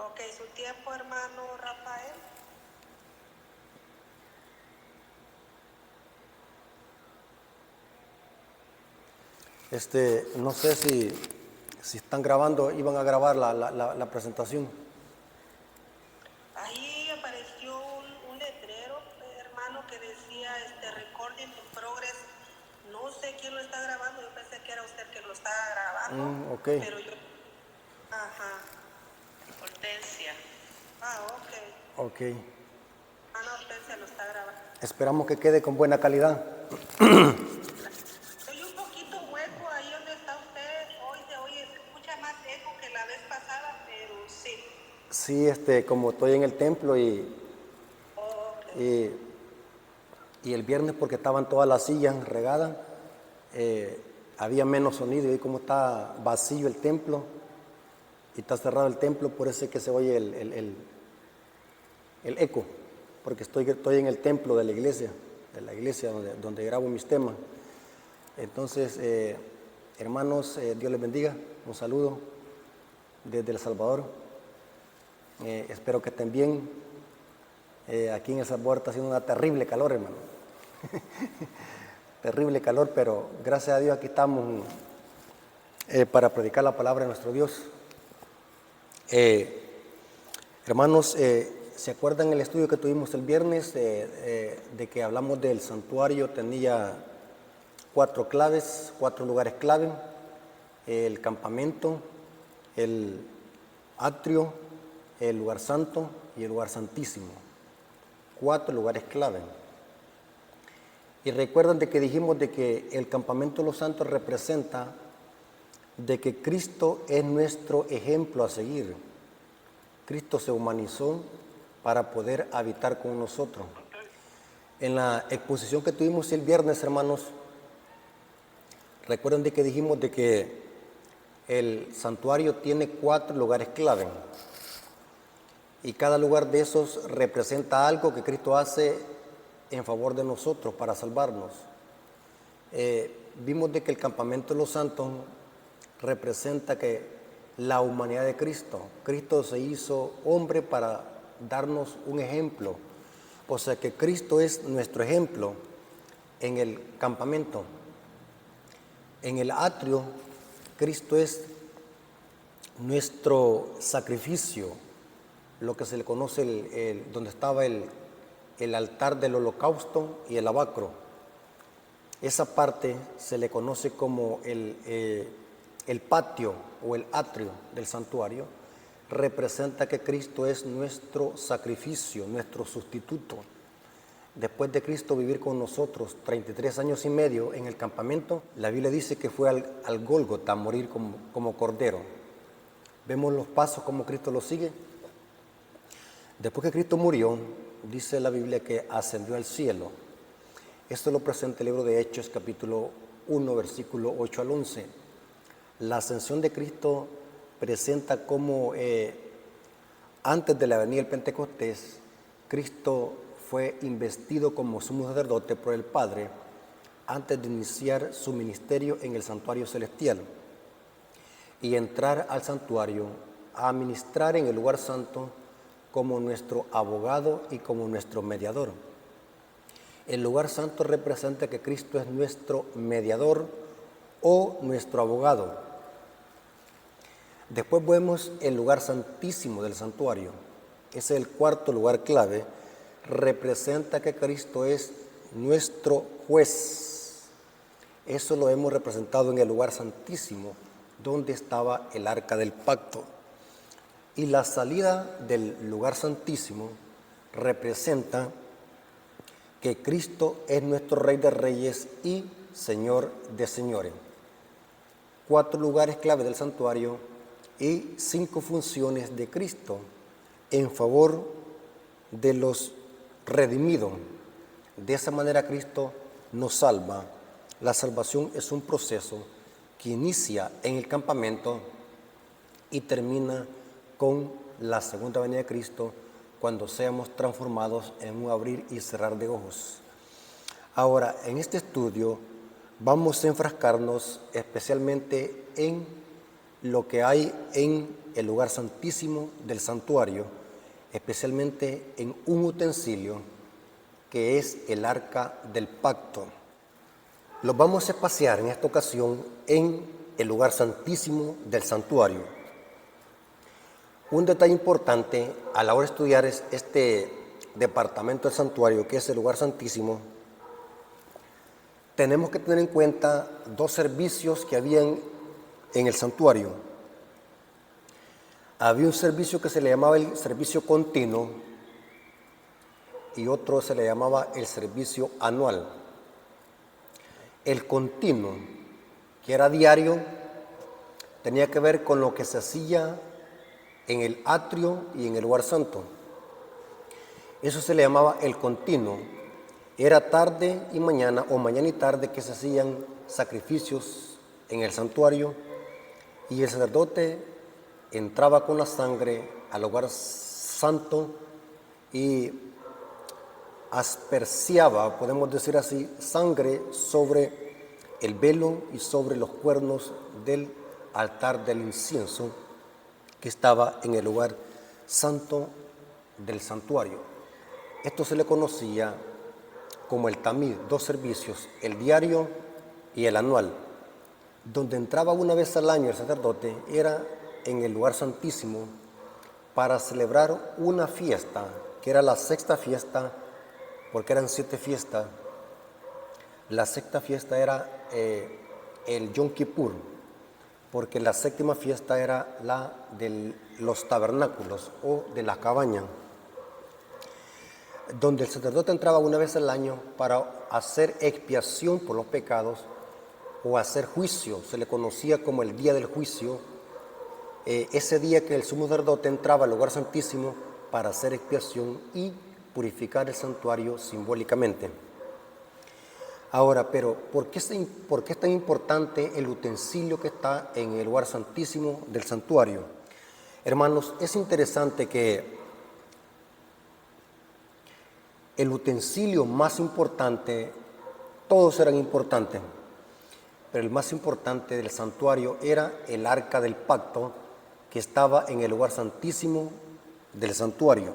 Ok, su tiempo, hermano Rafael. No sé si están grabando, iban a grabar la presentación. Ahí apareció un letrero, hermano, que decía recording in progress. No sé quién lo está grabando, yo pensé que era usted que lo estaba grabando. Ok. Pero yo... Ajá. Hortensia. Ah, ok. Ok. Ana Hortensia lo está grabando. Esperamos que quede con buena calidad. Soy un poquito hueco ahí donde está usted. Hoy se oye, se escucha más eco que la vez pasada, pero sí. Sí, como estoy en el templo Ok. y, y el viernes porque estaban todas las sillas regadas, había menos sonido y como está vacío el templo y está cerrado el templo, por eso es que se oye el eco, porque estoy en el templo de la iglesia donde grabo mis temas. Entonces, hermanos, Dios les bendiga, un saludo desde El Salvador. Espero que estén bien. Aquí en El Salvador está haciendo una terrible calor, hermano. Terrible calor, pero gracias a Dios aquí estamos para predicar la palabra de nuestro Dios. Hermanos, ¿se acuerdan el estudio que tuvimos el viernes de que hablamos del santuario? Tenía 4 claves, 4 lugares clave: el campamento, el atrio, el lugar santo y el lugar santísimo. 4 lugares clave. Y recuerdan de que dijimos de que el campamento de los santos representa de que Cristo es nuestro ejemplo a seguir. Cristo se humanizó para poder habitar con nosotros. En la exposición que tuvimos el viernes, hermanos, recuerden de que dijimos de que el santuario tiene 4 lugares clave y cada lugar de esos representa algo que Cristo hace en favor de nosotros para salvarnos. Vimos de que el campamento de los santos representa que la humanidad de Cristo. Cristo se hizo hombre para darnos un ejemplo. O sea que Cristo es nuestro ejemplo en el campamento. En el atrio, Cristo es nuestro sacrificio, lo que se le conoce donde estaba el altar del holocausto y el lavacro. Esa parte se le conoce como el patio o el atrio del santuario. Representa que Cristo es nuestro sacrificio, nuestro sustituto. Después de Cristo vivir con nosotros 33 años y medio en el campamento, la Biblia dice que fue al Gólgota a morir como cordero. Vemos los pasos como Cristo los sigue. Después que Cristo murió, dice la Biblia que ascendió al cielo. Esto lo presenta el libro de Hechos, capítulo 1, versículo 8 al 11. La ascensión de Cristo presenta cómo antes de la venida del Pentecostés, Cristo fue investido como sumo sacerdote por el Padre antes de iniciar su ministerio en el santuario celestial y entrar al santuario a ministrar en el lugar santo como nuestro abogado y como nuestro mediador. El lugar santo representa que Cristo es nuestro mediador o nuestro abogado. Después vemos el lugar santísimo del santuario. Ese es el 4º lugar clave. Representa que Cristo es nuestro juez. Eso lo hemos representado en el lugar santísimo, donde estaba el arca del pacto. Y la salida del lugar santísimo representa que Cristo es nuestro Rey de Reyes y Señor de Señores. 4 lugares clave del santuario y 5 funciones de Cristo en favor de los redimidos. De esa manera Cristo nos salva. La salvación es un proceso que inicia en el campamento y termina con la segunda venida de Cristo, cuando seamos transformados en un abrir y cerrar de ojos. Ahora, en este estudio vamos a enfrascarnos especialmente en lo que hay en el lugar santísimo del santuario, especialmente en un utensilio que es el arca del pacto. Los vamos a pasear en esta ocasión en el lugar santísimo del santuario. Un detalle importante a la hora de estudiar este departamento del santuario, que es el lugar santísimo, tenemos que tener en cuenta dos servicios que habían en el santuario. Había un servicio que se le llamaba el servicio continuo y otro se le llamaba el servicio anual. El continuo, que era diario, tenía que ver con lo que se hacía en el atrio y en el lugar santo. Eso se le llamaba el continuo. Era tarde y mañana, o mañana y tarde, que se hacían sacrificios en el santuario y el sacerdote entraba con la sangre al lugar santo y asperciaba, podemos decir así, sangre sobre el velo y sobre los cuernos del altar del incienso que estaba en el lugar santo del santuario. Esto se le conocía como el tamiz, dos servicios, el diario y el anual. Donde entraba una vez al año el sacerdote era en el lugar santísimo para celebrar una fiesta, que era la sexta fiesta, porque eran 7 fiestas. La sexta fiesta era el Yom Kippur, porque la séptima fiesta era la de los tabernáculos o de la cabaña, donde el sacerdote entraba una vez al año para hacer expiación por los pecados o hacer juicio. Se le conocía como el día del juicio, ese día que el sumo sacerdote entraba al lugar santísimo para hacer expiación y purificar el santuario simbólicamente. Ahora, pero ¿por qué es tan importante el utensilio que está en el lugar santísimo del santuario? Hermanos, es interesante que el utensilio más importante, todos eran importantes, pero el más importante del santuario era el arca del pacto que estaba en el lugar santísimo del santuario.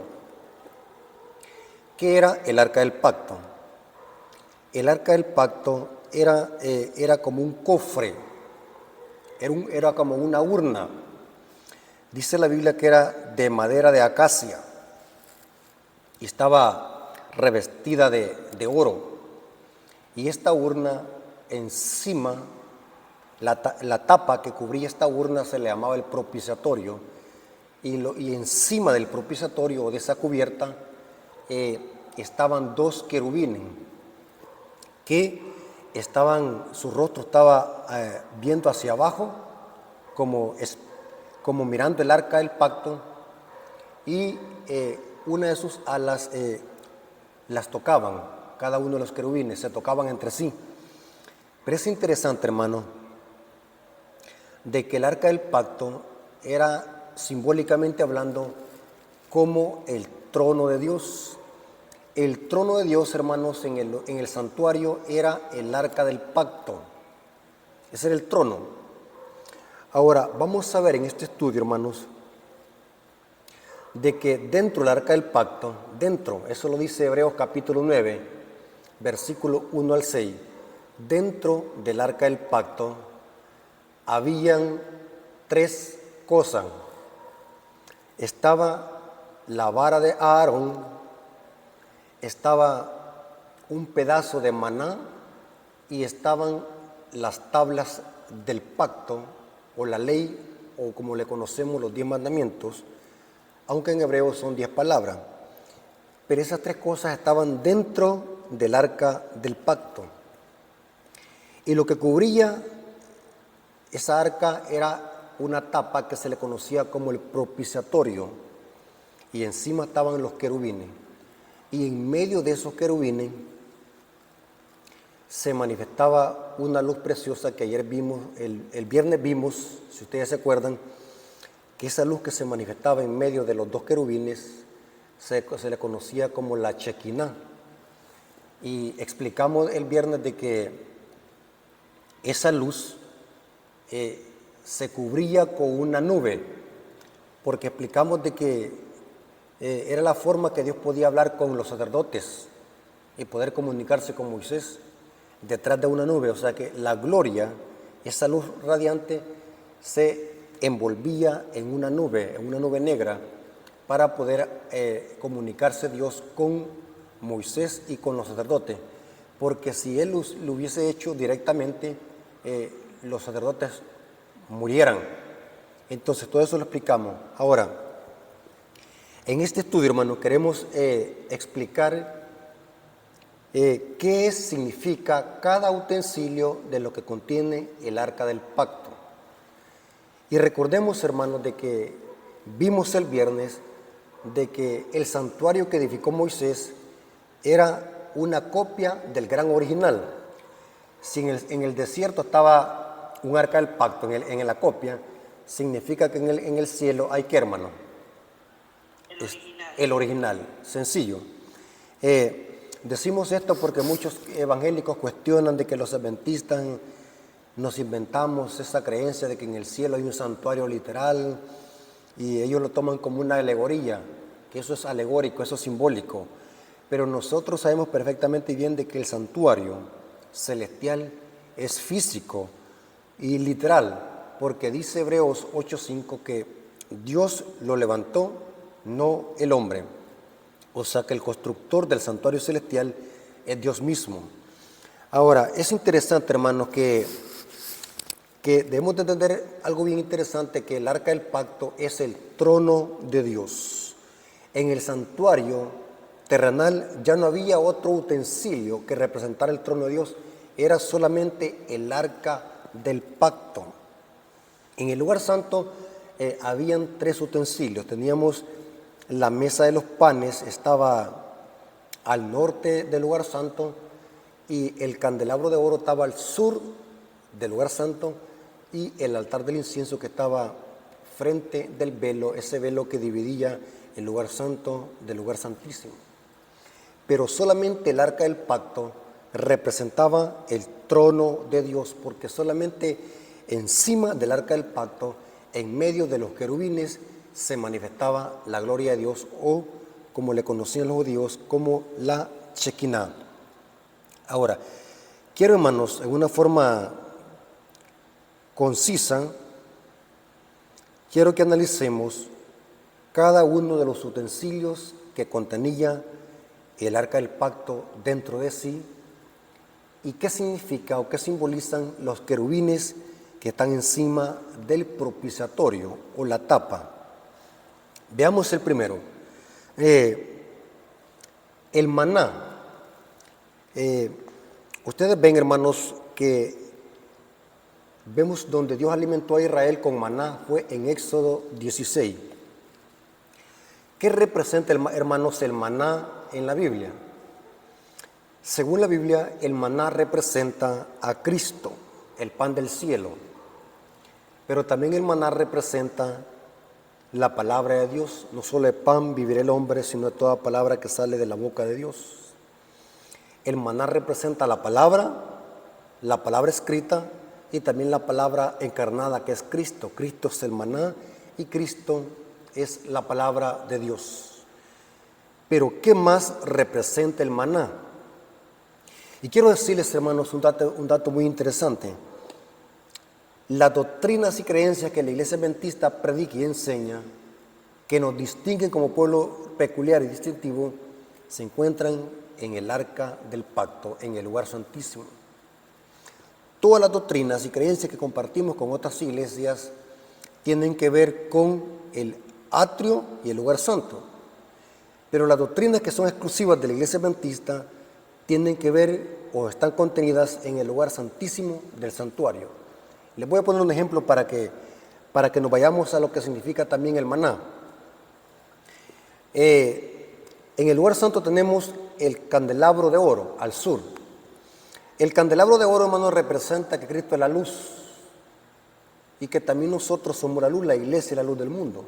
¿Qué era el arca del pacto? El arca del pacto era como un cofre, era como una urna. Dice la Biblia que era de madera de acacia y estaba revestida de oro. Y esta urna encima, la tapa que cubría esta urna se le llamaba el propiciatorio, y encima del propiciatorio o de esa cubierta estaban 2 querubines que su rostro estaba viendo hacia abajo como mirando el arca del pacto, y una de sus alas las tocaban, cada uno de los querubines se tocaban entre sí. Pero es interesante, hermano, de que el arca del pacto era, simbólicamente hablando, como el trono de Dios. El trono de Dios, hermanos, en el santuario era el arca del pacto. Ese era el trono. Ahora, vamos a ver en este estudio, hermanos, de que dentro del arca del pacto, eso lo dice Hebreos capítulo 9, versículo 1 al 6, dentro del arca del pacto habían 3 cosas. Estaba la vara de Aarón, estaba un pedazo de maná y estaban las tablas del pacto o la ley, o como le conocemos, los 10 mandamientos, aunque en hebreo son 10 palabras. Pero esas 3 cosas estaban dentro del arca del pacto. Y lo que cubría esa arca era una tapa que se le conocía como el propiciatorio, y encima estaban los querubines. Y en medio de esos querubines se manifestaba una luz preciosa que ayer vimos, el viernes vimos, si ustedes se acuerdan, que esa luz que se manifestaba en medio de los 2 querubines se le conocía como la Shekinah. Y explicamos el viernes de que esa luz se cubría con una nube, porque explicamos de que era la forma que Dios podía hablar con los sacerdotes y poder comunicarse con Moisés detrás de una nube. O sea que la gloria, esa luz radiante, se envolvía en una nube negra, para poder comunicarse Dios con Moisés y con los sacerdotes. Porque si Él lo hubiese hecho directamente, los sacerdotes murieran. Entonces todo eso lo explicamos. Ahora, en este estudio, hermano, queremos explicar qué significa cada utensilio de lo que contiene el arca del pacto. Y recordemos, hermanos, de que vimos el viernes de que el santuario que edificó Moisés era una copia del gran original. Si en el desierto estaba un arca del pacto en la copia, significa que en el cielo hay ¿qué, hermano? El original, sencillo. Decimos esto porque muchos evangélicos cuestionan de que los adventistas nos inventamos esa creencia de que en el cielo hay un santuario literal, y ellos lo toman como una alegoría, que eso es alegórico, eso es simbólico. Pero nosotros sabemos perfectamente bien de que el santuario celestial es físico y literal, porque dice Hebreos 8:5 que Dios lo levantó, no el hombre. O sea que el constructor del santuario celestial es Dios mismo. Ahora, es interesante, hermanos, que debemos de entender algo bien interesante, que el arca del pacto es el trono de Dios. En el santuario terrenal ya no había otro utensilio que representara el trono de Dios, era solamente el arca del pacto. En el lugar santo habían 3 utensilios. Teníamos la mesa de los panes, estaba al norte del lugar santo, y el candelabro de oro estaba al sur del lugar santo, y el altar del incienso que estaba frente del velo, ese velo que dividía el lugar santo del lugar santísimo. Pero solamente el arca del pacto representaba el trono de Dios, porque solamente encima del arca del pacto, en medio de los querubines, se manifestaba la gloria de Dios, o como le conocían los judíos, como la Shekinah. Ahora, quiero, hermanos, en una forma concisa, quiero que analicemos cada uno de los utensilios que contenía el arca del pacto dentro de sí, y qué significa o qué simbolizan los querubines que están encima del propiciatorio o la tapa. Veamos el primero, el maná. Ustedes ven, hermanos, que vemos donde Dios alimentó a Israel con maná, fue en Éxodo 16. ¿Qué representa, hermanos, el maná en la Biblia? Según la Biblia, el maná representa a Cristo, el pan del cielo. Pero también el maná representa la palabra de Dios. No solo de pan vivirá el hombre, sino de toda palabra que sale de la boca de Dios. El maná representa la palabra escrita, y también la palabra encarnada, que es Cristo. Cristo es el maná y Cristo es la palabra de Dios. Pero ¿qué más representa el maná? Y quiero decirles, hermanos, un dato muy interesante. Las doctrinas y creencias que la Iglesia Adventista predica y enseña, que nos distinguen como pueblo peculiar y distintivo, se encuentran en el arca del pacto, en el lugar santísimo. Todas las doctrinas y creencias que compartimos con otras iglesias tienen que ver con el atrio y el lugar santo. Pero las doctrinas que son exclusivas de la Iglesia Adventista tienen que ver o están contenidas en el lugar santísimo del santuario. Les voy a poner un ejemplo para que nos vayamos a lo que significa también el maná. En el lugar santo tenemos el candelabro de oro al sur. El candelabro de oro, hermano, representa que Cristo es la luz y que también nosotros somos la luz, la iglesia es la luz del mundo.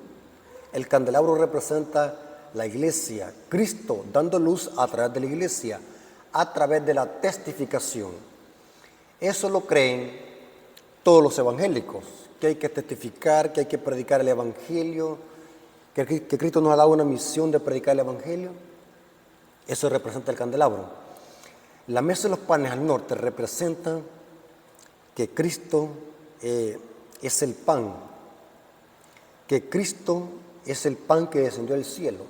El candelabro representa la iglesia, Cristo dando luz a través de la iglesia, a través de la testificación. Eso lo creen todos los evangélicos, que hay que testificar, que hay que predicar el evangelio, que Cristo nos ha dado una misión de predicar el evangelio. Eso representa el candelabro. La mesa de los panes al norte representa que Cristo es el pan, que Cristo es el pan que descendió del cielo.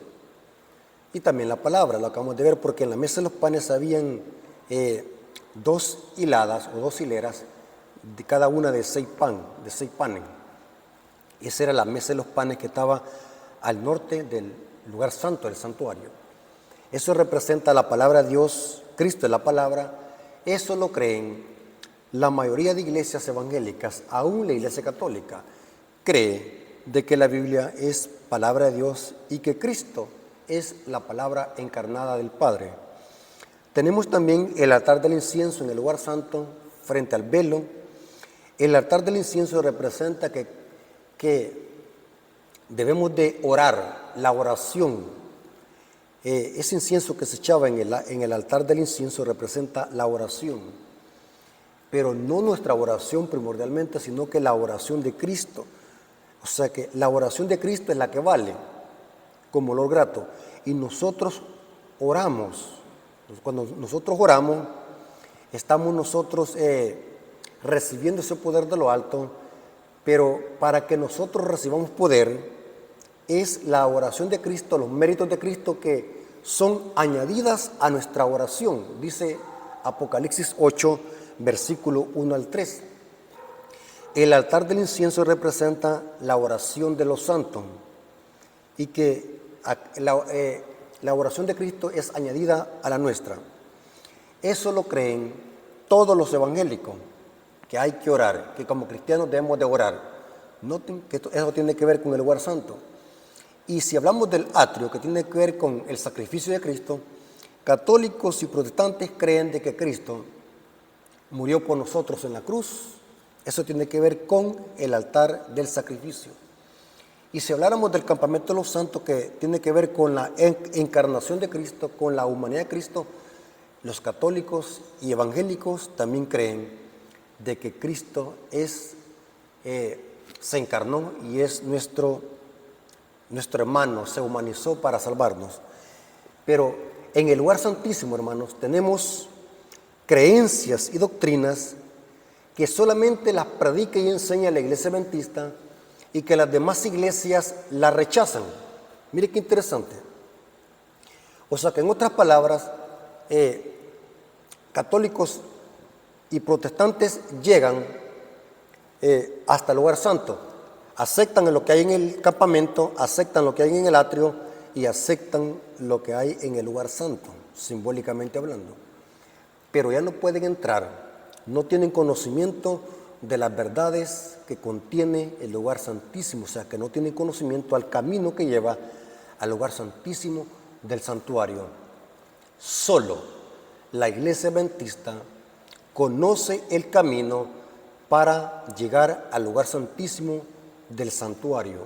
Y también la palabra, lo acabamos de ver, porque en la mesa de los panes habían 2 hiladas o 2 hileras, de cada una de 6 panes. Esa era la mesa de los panes que estaba al norte del lugar santo, del santuario. Eso representa la palabra de Dios, Cristo es la palabra. Eso lo creen la mayoría de iglesias evangélicas, aún la iglesia católica, cree de que la Biblia es palabra de Dios y que Cristo es la palabra encarnada del Padre. Tenemos también el altar del incienso en el lugar santo, frente al velo. El altar del incienso representa que debemos de orar, la oración. Ese incienso que se echaba en el altar del incienso representa la oración, pero no nuestra oración primordialmente, sino que la oración de Cristo. O sea que la oración de Cristo es la que vale como olor grato. Y nosotros oramos. Cuando nosotros oramos, estamos nosotros recibiendo ese poder de lo alto, pero para que nosotros recibamos poder, es la oración de Cristo, los méritos de Cristo que son añadidas a nuestra oración. Dice Apocalipsis 8, versículo 1 al 3. El altar del incienso representa la oración de los santos y que la oración de Cristo es añadida a la nuestra. Eso lo creen todos los evangélicos, que hay que orar, que como cristianos debemos de orar. Noten que eso tiene que ver con el lugar santo. Y si hablamos del atrio, que tiene que ver con el sacrificio de Cristo, católicos y protestantes creen de que Cristo murió por nosotros en la cruz. Eso tiene que ver con el altar del sacrificio. Y si habláramos del campamento de los santos, que tiene que ver con la encarnación de Cristo, con la humanidad de Cristo, los católicos y evangélicos también creen de que Cristo se encarnó y es nuestro hermano, se humanizó para salvarnos. Pero en el lugar santísimo, hermanos, tenemos creencias y doctrinas que solamente las predica y enseña la iglesia adventista y que las demás iglesias las rechazan. Mire qué interesante. O sea que en otras palabras, católicos y protestantes llegan hasta el lugar santo, aceptan lo que hay en el campamento, aceptan lo que hay en el atrio y aceptan lo que hay en el lugar santo, simbólicamente hablando. Pero ya no pueden entrar, no tienen conocimiento de las verdades que contiene el lugar santísimo, o sea que no tienen conocimiento al camino que lleva al lugar santísimo del santuario. Solo la iglesia adventista conoce el camino para llegar al lugar santísimo del santuario.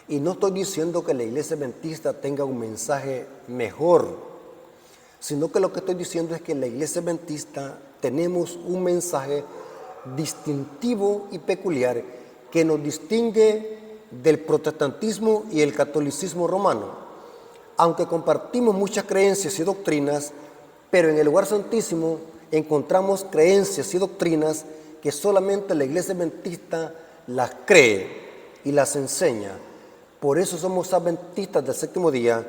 Y no estoy diciendo que la iglesia adventista tenga un mensaje mejor, sino que lo que estoy diciendo es que en la iglesia adventista tenemos un mensaje distintivo y peculiar que nos distingue del protestantismo y el catolicismo romano. Aunque compartimos muchas creencias y doctrinas, pero en el lugar santísimo encontramos creencias y doctrinas que solamente la iglesia adventista las cree y las enseña. Por eso somos adventistas del séptimo día,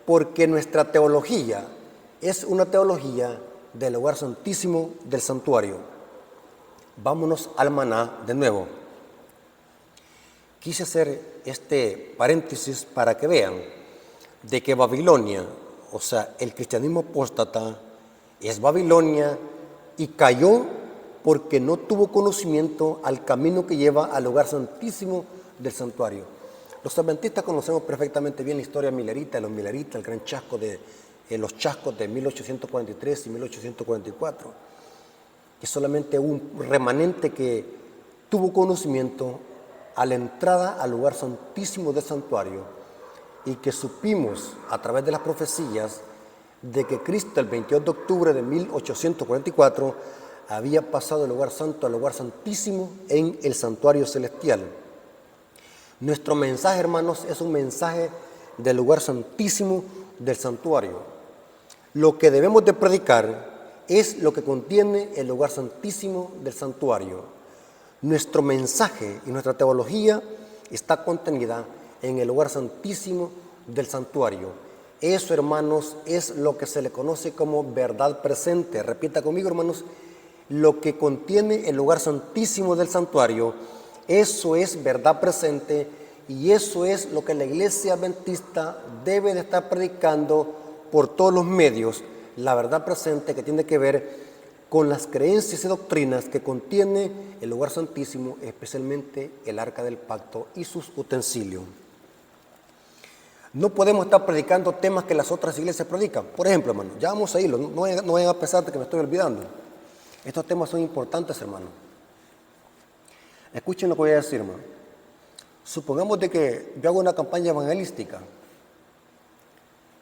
porque nuestra teología es una teología del lugar santísimo del santuario. Vámonos al maná de nuevo. Quise hacer este paréntesis para que vean de que Babilonia, o sea, el cristianismo apóstata, es Babilonia y cayó porque no tuvo conocimiento al camino que lleva al lugar santísimo del santuario. Los adventistas conocemos perfectamente bien la historia milerita, los mileritas, el gran chasco los chascos de 1843 y 1844, que solamente hubo un remanente que tuvo conocimiento a la entrada al lugar santísimo del santuario y que supimos a través de las profecías de que Cristo el 22 de octubre de 1844 había pasado del lugar santo al lugar santísimo en el santuario celestial. Nuestro mensaje, hermanos, es un mensaje del lugar santísimo del santuario. Lo que debemos de predicar es lo que contiene el lugar santísimo del santuario. Nuestro mensaje y nuestra teología está contenida en el lugar santísimo del santuario. Eso, hermanos, es lo que se le conoce como verdad presente. Repita conmigo, hermanos, lo que contiene el lugar santísimo del santuario, eso es verdad presente, y eso es lo que la iglesia adventista debe de estar predicando por todos los medios, la verdad presente que tiene que ver con las creencias y doctrinas que contiene el lugar santísimo, especialmente el arca del pacto y sus utensilios. No podemos estar predicando temas que las otras iglesias predican. Por ejemplo, hermano, ya vamos a irlo, no vayan a pesar de que me estoy olvidando. Estos temas son importantes, hermano. Escuchen lo que voy a decir, hermano. Supongamos de que yo hago una campaña evangelística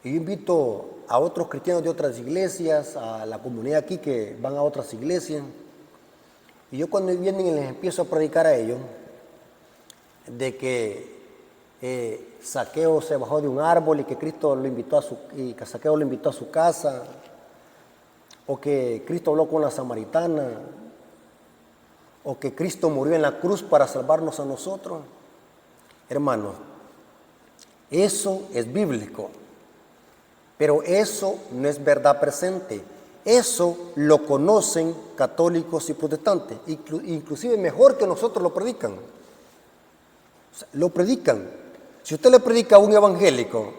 y yo invito a otros cristianos de otras iglesias, a la comunidad aquí que van a otras iglesias, y yo cuando vienen y les empiezo a predicar a ellos de que Zaqueo se bajó de un árbol y que Cristo lo invitó y que Zaqueo lo invitó a su casa, o que Cristo habló con la samaritana, o que Cristo murió en la cruz para salvarnos a nosotros. Hermanos, eso es bíblico, pero eso no es verdad presente. Eso lo conocen católicos y protestantes, inclusive mejor que nosotros lo predican. O sea, lo predican. Si usted le predica a un evangélico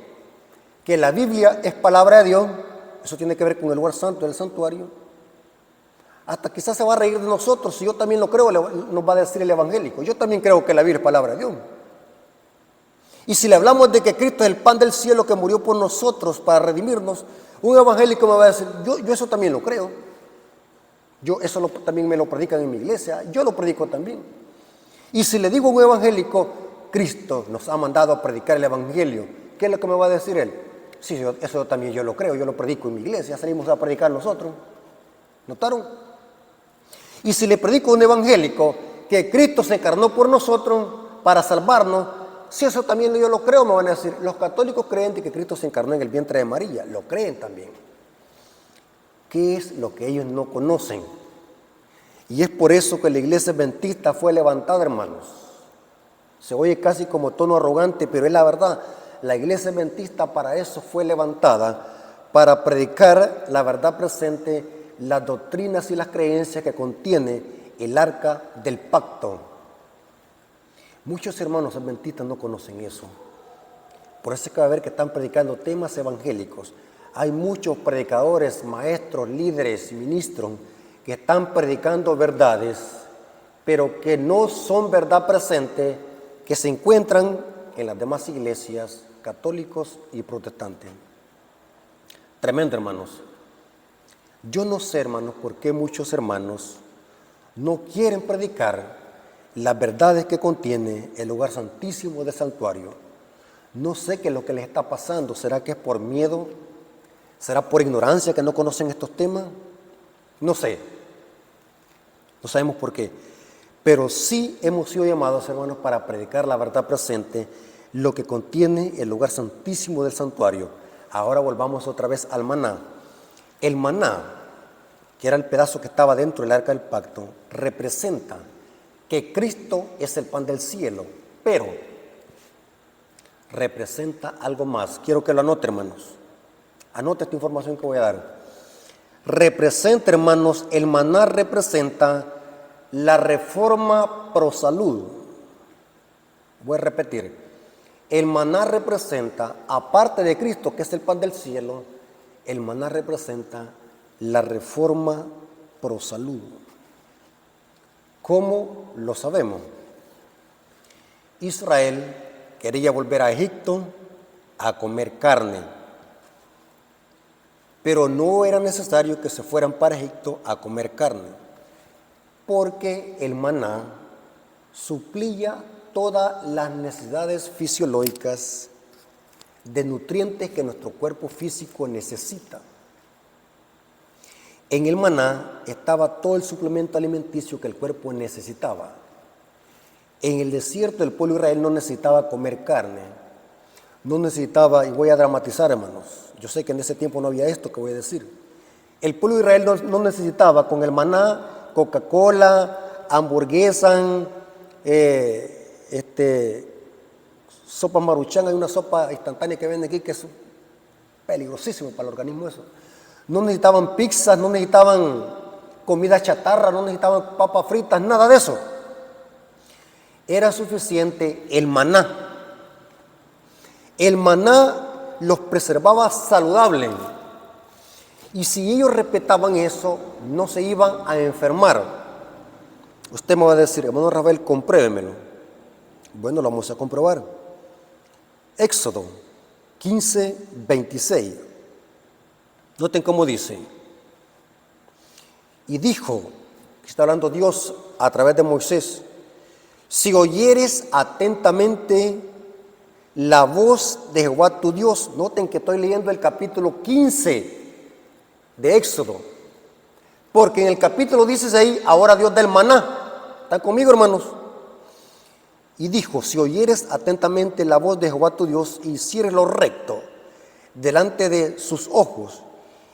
que la Biblia es palabra de Dios, eso tiene que ver con el lugar santo del santuario, hasta quizás se va a reír de nosotros. Si yo también lo creo, nos va a decir el evangélico, yo también creo que la Biblia es palabra de Dios. Y si le hablamos de que Cristo es el pan del cielo que murió por nosotros para redimirnos, un evangélico me va a decir, yo eso también lo creo. También me lo predican en mi iglesia, yo lo predico también. Y si le digo a un evangélico, Cristo nos ha mandado a predicar el evangelio, ¿qué es lo que me va a decir él? Sí, eso también yo lo creo, yo lo predico en mi iglesia, salimos a predicar nosotros. ¿Notaron? Y si le predico a un evangélico que Cristo se encarnó por nosotros para salvarnos, si eso también yo lo creo, me van a decir, los católicos creen que Cristo se encarnó en el vientre de María, lo creen también. ¿Qué es lo que ellos no conocen? Y es por eso que la iglesia adventista fue levantada, hermanos. Se oye casi como tono arrogante, pero es la verdad. La iglesia adventista para eso fue levantada, para predicar la verdad presente, las doctrinas y las creencias que contiene el arca del pacto. Muchos hermanos adventistas no conocen eso. Por eso es que va a ver que están predicando temas evangélicos. Hay muchos predicadores, maestros, líderes, ministros que están predicando verdades, pero que no son verdad presente, que se encuentran en las demás iglesias católicos y protestantes. Tremendo, hermanos. Yo no sé, hermanos, por qué muchos hermanos no quieren predicar las verdades que contiene el lugar santísimo del santuario. No sé qué es lo que les está pasando. ¿Será que es por miedo? ¿Será por ignorancia que no conocen estos temas? No sé. No sabemos por qué. Pero sí hemos sido llamados, hermanos, para predicar la verdad presente, lo que contiene el lugar santísimo del santuario. Ahora volvamos otra vez al maná. El maná, que era el pedazo que estaba dentro del arca del pacto, representa que Cristo es el pan del cielo, pero representa algo más. Quiero que lo anote, hermanos. Anote esta información que voy a dar. Representa, hermanos, el maná representa la reforma pro salud. Voy a repetir. El maná representa, aparte de Cristo, que es el pan del cielo, el maná representa la reforma pro salud. ¿Cómo lo sabemos? Israel quería volver a Egipto a comer carne, pero no era necesario que se fueran para Egipto a comer carne, porque el maná suplía todas las necesidades fisiológicas de nutrientes que nuestro cuerpo físico necesita. En el maná estaba todo el suplemento alimenticio que el cuerpo necesitaba. En el desierto el pueblo de Israel no necesitaba comer carne, no necesitaba, y voy a dramatizar, hermanos, yo sé que en ese tiempo no había esto que voy a decir. El pueblo de Israel no necesitaba con el maná Coca-Cola, hamburguesa, sopa Maruchan. Hay una sopa instantánea que venden aquí que es peligrosísimo para el organismo eso. No necesitaban pizzas, no necesitaban comida chatarra, no necesitaban papas fritas, nada de eso. Era suficiente el maná. El maná los preservaba saludables. Y si ellos respetaban eso, no se iban a enfermar. Usted me va a decir, hermano Rafael, compruébemelo. Bueno, lo vamos a comprobar. Éxodo 15, 26. Noten cómo dice. Y dijo, está hablando Dios a través de Moisés, si oyeres atentamente la voz de Jehová tu Dios. Noten que estoy leyendo el capítulo 15 de Éxodo, porque en el capítulo dice ahí, ahora Dios del maná. ¿Están conmigo, hermanos? Y dijo, si oyeres atentamente la voz de Jehová tu Dios y hicieres lo recto delante de sus ojos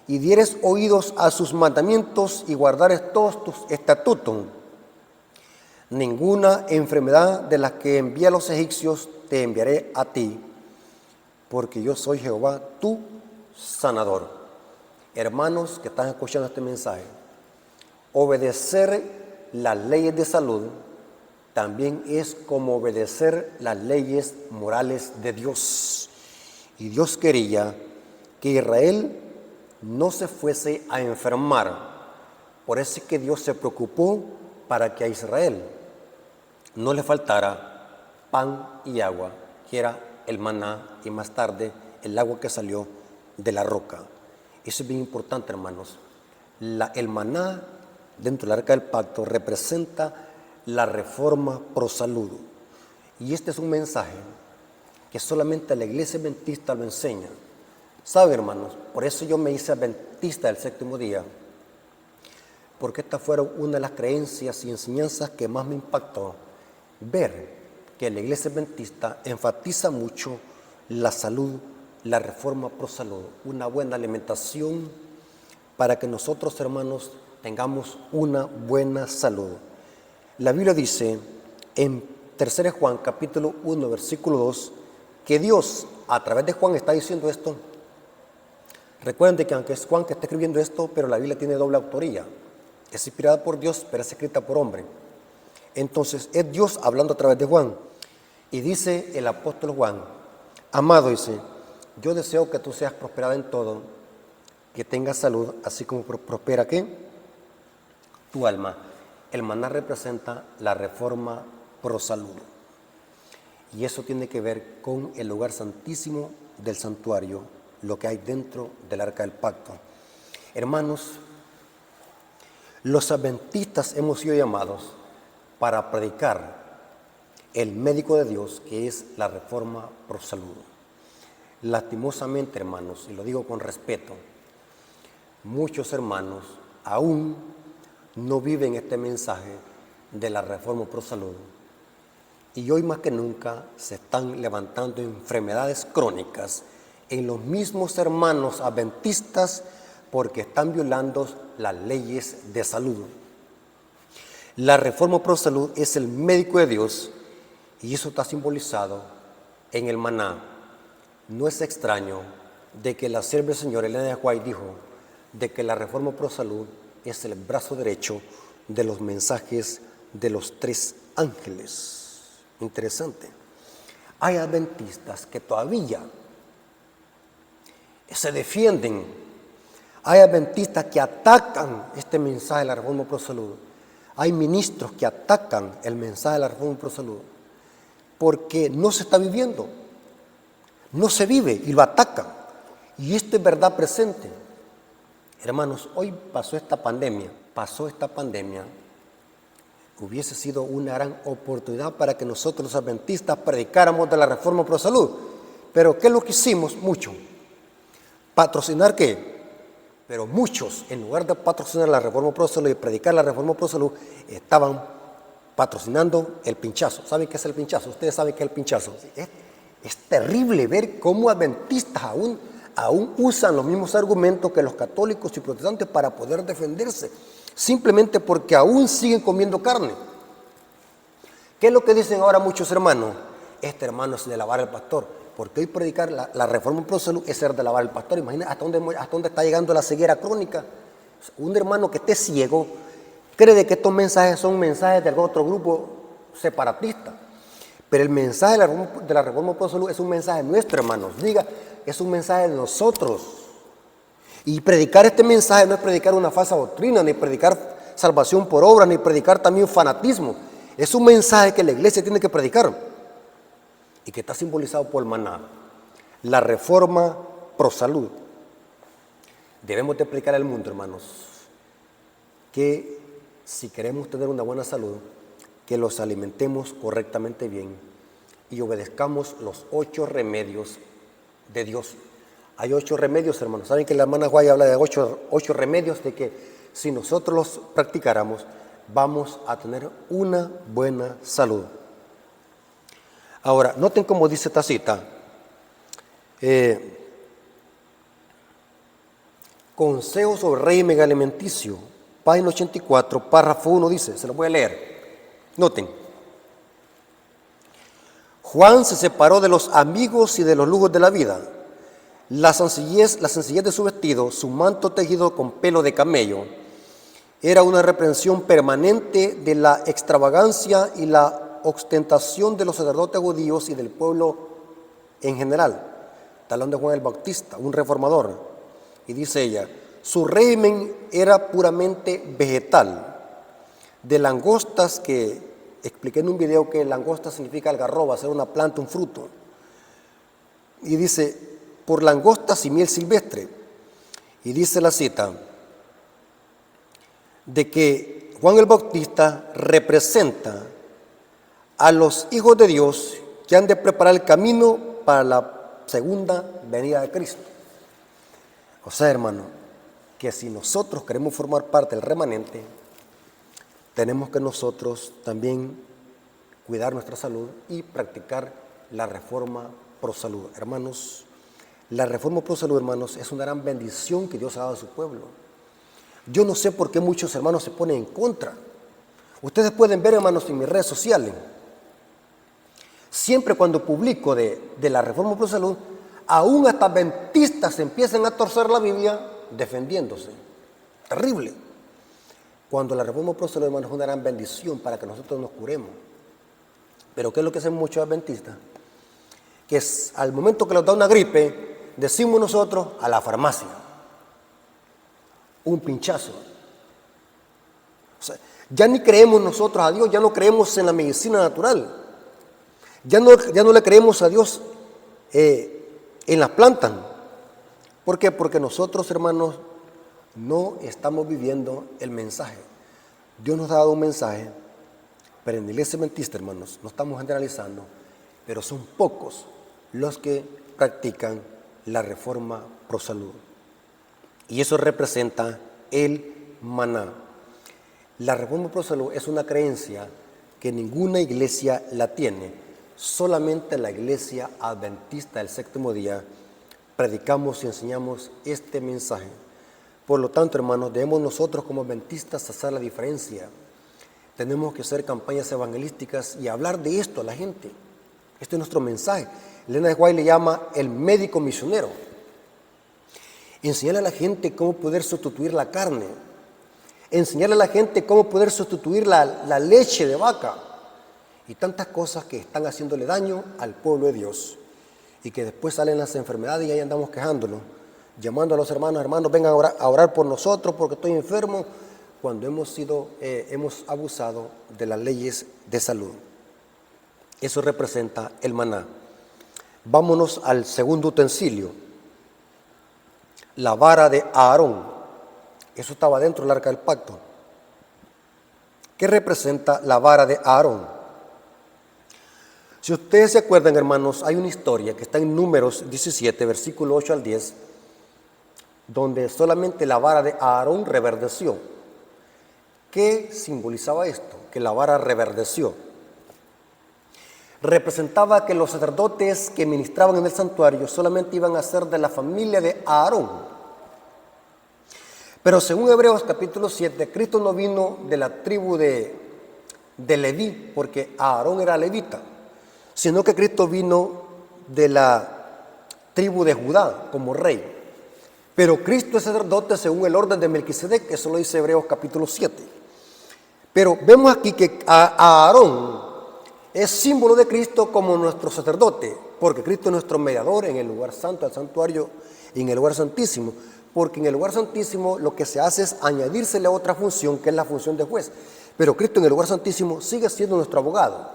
y dieres oídos a sus mandamientos y guardares todos tus estatutos, ninguna enfermedad de las que envié a los egipcios te enviaré a ti, porque yo soy Jehová tu sanador. Hermanos que están escuchando este mensaje, obedecer las leyes de salud también es como obedecer las leyes morales de Dios. Y Dios quería que Israel no se fuese a enfermar. Por eso es que Dios se preocupó para que a Israel no le faltara pan y agua, que era el maná y más tarde el agua que salió de la roca. Eso es bien importante, hermanos. El maná dentro del arca del pacto representa la reforma pro salud. Y este es un mensaje que solamente la iglesia adventista lo enseña. ¿Sabe, hermanos? Por eso yo me hice adventista del séptimo día, porque estas fueron una de las creencias y enseñanzas que más me impactó. Ver que la iglesia adventista enfatiza mucho la salud, la reforma pro salud, una buena alimentación para que nosotros, hermanos, tengamos una buena salud. La Biblia dice en 3 Juan capítulo 1 versículo 2 que Dios a través de Juan está diciendo esto. Recuerden que aunque es Juan que está escribiendo esto, pero la Biblia tiene doble autoría. Es inspirada por Dios, pero es escrita por hombre. Entonces es Dios hablando a través de Juan. Y dice el apóstol Juan, amado, dice, yo deseo que tú seas prosperado en todo, que tengas salud, así como prospera ¿qué? Tu alma. El maná representa la reforma pro salud. Y eso tiene que ver con el lugar santísimo del santuario, lo que hay dentro del arca del pacto. Hermanos, los adventistas hemos sido llamados para predicar el médico de Dios, que es la reforma pro salud. Lastimosamente, hermanos, y lo digo con respeto, muchos hermanos aún no viven este mensaje de la reforma pro salud. Y hoy más que nunca se están levantando enfermedades crónicas en los mismos hermanos adventistas porque están violando las leyes de salud. La reforma pro salud es el médico de Dios y eso está simbolizado en el maná. No es extraño de que la sierva del Señor Elena de White dijo de que la reforma pro salud es el brazo derecho de los mensajes de los 3 ángeles. Interesante. Hay adventistas que todavía se defienden. Hay adventistas que atacan este mensaje de la reforma pro salud. Hay ministros que atacan el mensaje de la reforma pro salud porque no se está viviendo. No se vive y lo atacan. Y esto es verdad presente. Hermanos, hoy pasó esta pandemia. Hubiese sido una gran oportunidad para que nosotros los adventistas predicáramos de la reforma pro salud. Pero ¿qué es lo que hicimos? Mucho. ¿Patrocinar qué? Pero muchos, en lugar de patrocinar la reforma pro salud y predicar la reforma pro salud, estaban patrocinando el pinchazo. ¿Saben qué es el pinchazo? Ustedes saben qué es el pinchazo. Es terrible ver cómo adventistas aún usan los mismos argumentos que los católicos y protestantes para poder defenderse, simplemente porque aún siguen comiendo carne. ¿Qué es lo que dicen ahora muchos hermanos? Este hermano es de lavar al pastor, porque hoy predicar la reforma pro salud es ser de lavar al pastor. Imagina hasta dónde está llegando la ceguera crónica. Un hermano que esté ciego cree que estos mensajes son mensajes de algún otro grupo separatista. Pero el mensaje de la reforma pro salud es un mensaje nuestro, hermanos. Diga, es un mensaje de nosotros. Y predicar este mensaje no es predicar una falsa doctrina, ni predicar salvación por obra, ni predicar también fanatismo. Es un mensaje que la iglesia tiene que predicar y que está simbolizado por el maná. La reforma pro salud. Debemos de explicar al mundo, hermanos, que si queremos tener una buena salud, que los alimentemos correctamente bien y obedezcamos los 8 remedios de Dios. Hay 8 remedios, hermanos. ¿Saben que la hermana Guay habla de 8 remedios de que si nosotros los practicáramos, vamos a tener una buena salud? Ahora, noten cómo dice esta cita. Consejo sobre régimen alimenticio, página 84, párrafo 1 dice, se lo voy a leer. Noten. Juan se separó de los amigos y de los lujos de la vida. La sencillez de su vestido, su manto tejido con pelo de camello, era una reprensión permanente de la extravagancia y la ostentación de los sacerdotes judíos y del pueblo en general. Está hablando de Juan el Bautista, un reformador. Y dice ella, su régimen era puramente vegetal, de langostas, que expliqué en un video que langosta significa algarroba, ser una planta, un fruto. Y dice, por langostas y miel silvestre. Y dice la cita, de que Juan el Bautista representa a los hijos de Dios que han de preparar el camino para la segunda venida de Cristo. O sea, hermano, que si nosotros queremos formar parte del remanente, tenemos que nosotros también cuidar nuestra salud y practicar la reforma pro salud. Hermanos, la reforma pro salud, hermanos, es una gran bendición que Dios ha dado a su pueblo. Yo no sé por qué muchos hermanos se ponen en contra. Ustedes pueden ver, hermanos, en mis redes sociales. Siempre cuando publico de la reforma pro salud, aún hasta adventistas empiezan a torcer la Biblia defendiéndose. Terrible. Cuando la reforma pro salud, hermanos, es una gran bendición para que nosotros nos curemos. Pero ¿qué es lo que hacen muchos adventistas? Que es, al momento que nos da una gripe, decimos nosotros a la farmacia. Un pinchazo. O sea, ya ni creemos nosotros a Dios, ya no creemos en la medicina natural. Ya no le creemos a Dios en las plantas. ¿Por qué? Porque nosotros, hermanos, no estamos viviendo el mensaje. Dios nos ha dado un mensaje, pero en la iglesia adventista, hermanos, no estamos generalizando, pero son pocos los que practican la reforma pro salud. Y eso representa el maná. La reforma pro salud es una creencia que ninguna iglesia la tiene. Solamente la iglesia adventista del séptimo día predicamos y enseñamos este mensaje. Por lo tanto, hermanos, debemos nosotros como adventistas hacer la diferencia. Tenemos que hacer campañas evangelísticas y hablar de esto a la gente. Este es nuestro mensaje. Elena de White le llama el médico misionero. Enseñarle a la gente cómo poder sustituir la carne. Enseñarle a la gente cómo poder sustituir la leche de vaca. Y tantas cosas que están haciéndole daño al pueblo de Dios. Y que después salen las enfermedades y ahí andamos quejándonos. Llamando a los hermanos, vengan a orar por nosotros porque estoy enfermo. Cuando hemos abusado de las leyes de salud. Eso representa el maná. Vámonos al segundo utensilio. La vara de Aarón. Eso estaba dentro del arca del pacto. ¿Qué representa la vara de Aarón? Si ustedes se acuerdan, hermanos, hay una historia que está en Números 17, versículo 8 al 10, donde solamente la vara de Aarón reverdeció. ¿Qué simbolizaba esto? Que la vara reverdeció. Representaba que los sacerdotes que ministraban en el santuario solamente iban a ser de la familia de Aarón. Pero según Hebreos capítulo 7, Cristo no vino de la tribu de Leví, porque Aarón era levita, sino que Cristo vino de la tribu de Judá como rey. Pero Cristo es sacerdote según el orden de Melquisedec, eso lo dice Hebreos capítulo 7. Pero vemos aquí que Aarón es símbolo de Cristo como nuestro sacerdote, porque Cristo es nuestro mediador en el lugar santo, el santuario y en el lugar santísimo. Porque en el lugar santísimo lo que se hace es añadírsele otra función, que es la función de juez. Pero Cristo en el lugar santísimo sigue siendo nuestro abogado.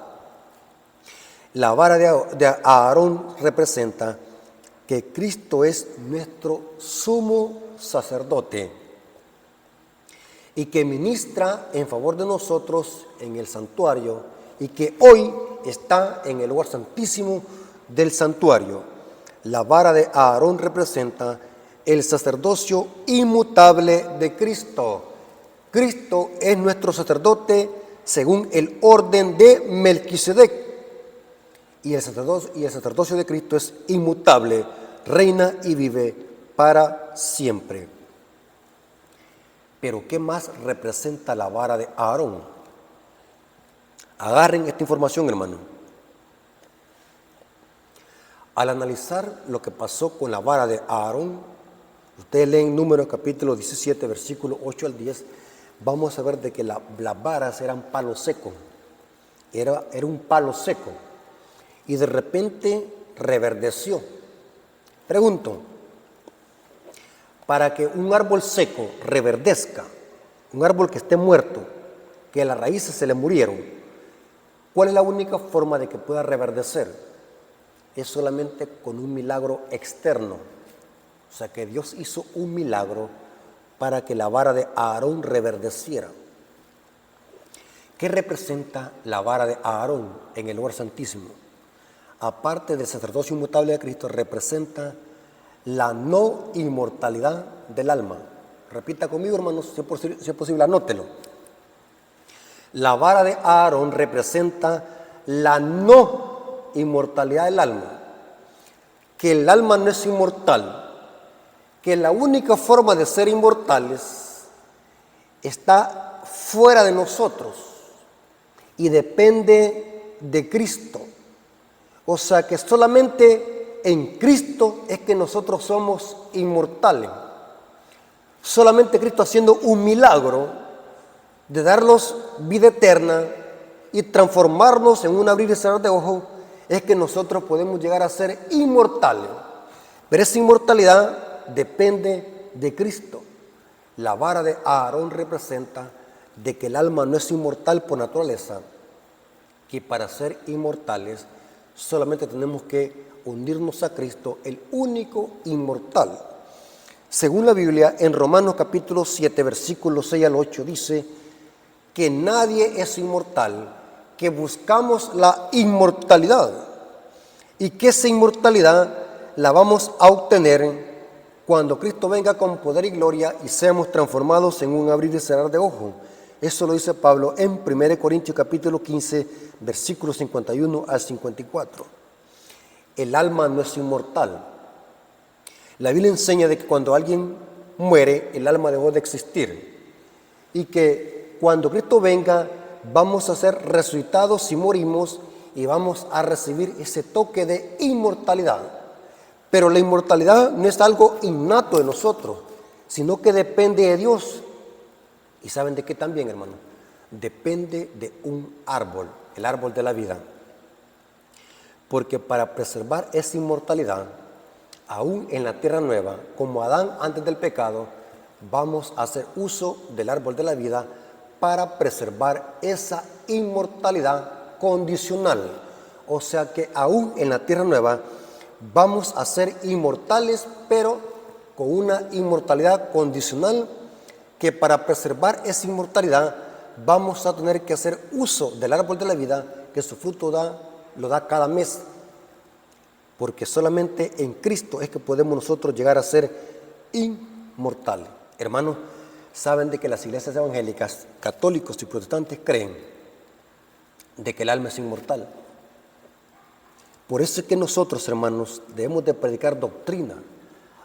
La vara de Aarón representa que Cristo es nuestro sumo sacerdote y que ministra en favor de nosotros en el santuario y que hoy está en el lugar santísimo del santuario. La vara de Aarón representa el sacerdocio inmutable de Cristo. Cristo es nuestro sacerdote según el orden de Melquisedec. Y el sacerdocio de Cristo es inmutable, reina y vive para siempre. Pero ¿qué más representa la vara de Aarón? Agarren esta información, hermano. Al analizar lo que pasó con la vara de Aarón, ustedes leen Números capítulo 17, versículo 8 al 10, vamos a ver de que las varas eran palo seco. Era un palo seco. Y de repente reverdeció. Pregunto, para que un árbol seco reverdezca, un árbol que esté muerto, que las raíces se le murieron, ¿cuál es la única forma de que pueda reverdecer? Es solamente con un milagro externo. O sea que Dios hizo un milagro para que la vara de Aarón reverdeciera. ¿Qué representa la vara de Aarón en el lugar santísimo? Aparte del sacerdocio inmutable de Cristo, representa la no inmortalidad del alma. Repita conmigo, hermanos, si es posible, anótelo. La vara de Aarón representa la no inmortalidad del alma. Que el alma no es inmortal, que la única forma de ser inmortales está fuera de nosotros y depende de Cristo. O sea que solamente en Cristo es que nosotros somos inmortales. Solamente Cristo haciendo un milagro de darnos vida eterna y transformarnos en un abrir y cerrar de ojos es que nosotros podemos llegar a ser inmortales. Pero esa inmortalidad depende de Cristo. La vara de Aarón representa de que el alma no es inmortal por naturaleza, que para ser inmortales solamente tenemos que unirnos a Cristo, el único inmortal. Según la Biblia, en Romanos capítulo 7, versículos 6 al 8, dice que nadie es inmortal, que buscamos la inmortalidad y que esa inmortalidad la vamos a obtener cuando Cristo venga con poder y gloria y seamos transformados en un abrir y cerrar de ojos. Eso lo dice Pablo en 1 Corintios capítulo 15, versículos 51 al 54. El alma no es inmortal. La Biblia enseña de que cuando alguien muere, el alma dejó de existir. Y que cuando Cristo venga, vamos a ser resucitados si morimos y vamos a recibir ese toque de inmortalidad. Pero la inmortalidad no es algo innato de nosotros, sino que depende de Dios. ¿Y saben de qué también, hermano? Depende de un árbol, el árbol de la vida. Porque para preservar esa inmortalidad, aún en la tierra nueva, como Adán antes del pecado, vamos a hacer uso del árbol de la vida para preservar esa inmortalidad condicional. O sea que aún en la tierra nueva vamos a ser inmortales, pero con una inmortalidad condicional, que para preservar esa inmortalidad vamos a tener que hacer uso del árbol de la vida, que su fruto lo da cada mes, porque solamente en Cristo es que podemos nosotros llegar a ser inmortales. inmortal. Hermanos, saben de que las iglesias evangélicas, católicos y protestantes creen de que el alma es inmortal. Por eso es que nosotros, hermanos, debemos de predicar doctrina.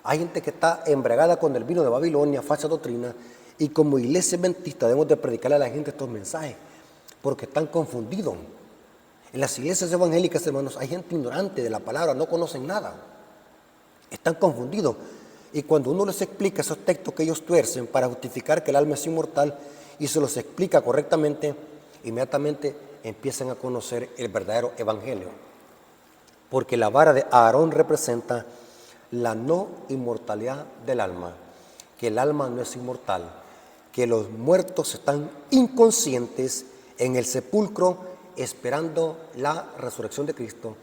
Hay gente que está embriagada con el vino de Babilonia, falsa doctrina, y como iglesia adventista debemos de predicarle a la gente estos mensajes, porque están confundidos. En las iglesias evangélicas, hermanos, hay gente ignorante de la palabra, no conocen nada. Están confundidos. Y cuando uno les explica esos textos que ellos tuercen para justificar que el alma es inmortal y se los explica correctamente, inmediatamente empiezan a conocer el verdadero evangelio. Porque la vara de Aarón representa la no inmortalidad del alma, que el alma no es inmortal, que los muertos están inconscientes en el sepulcro esperando la resurrección de Cristo,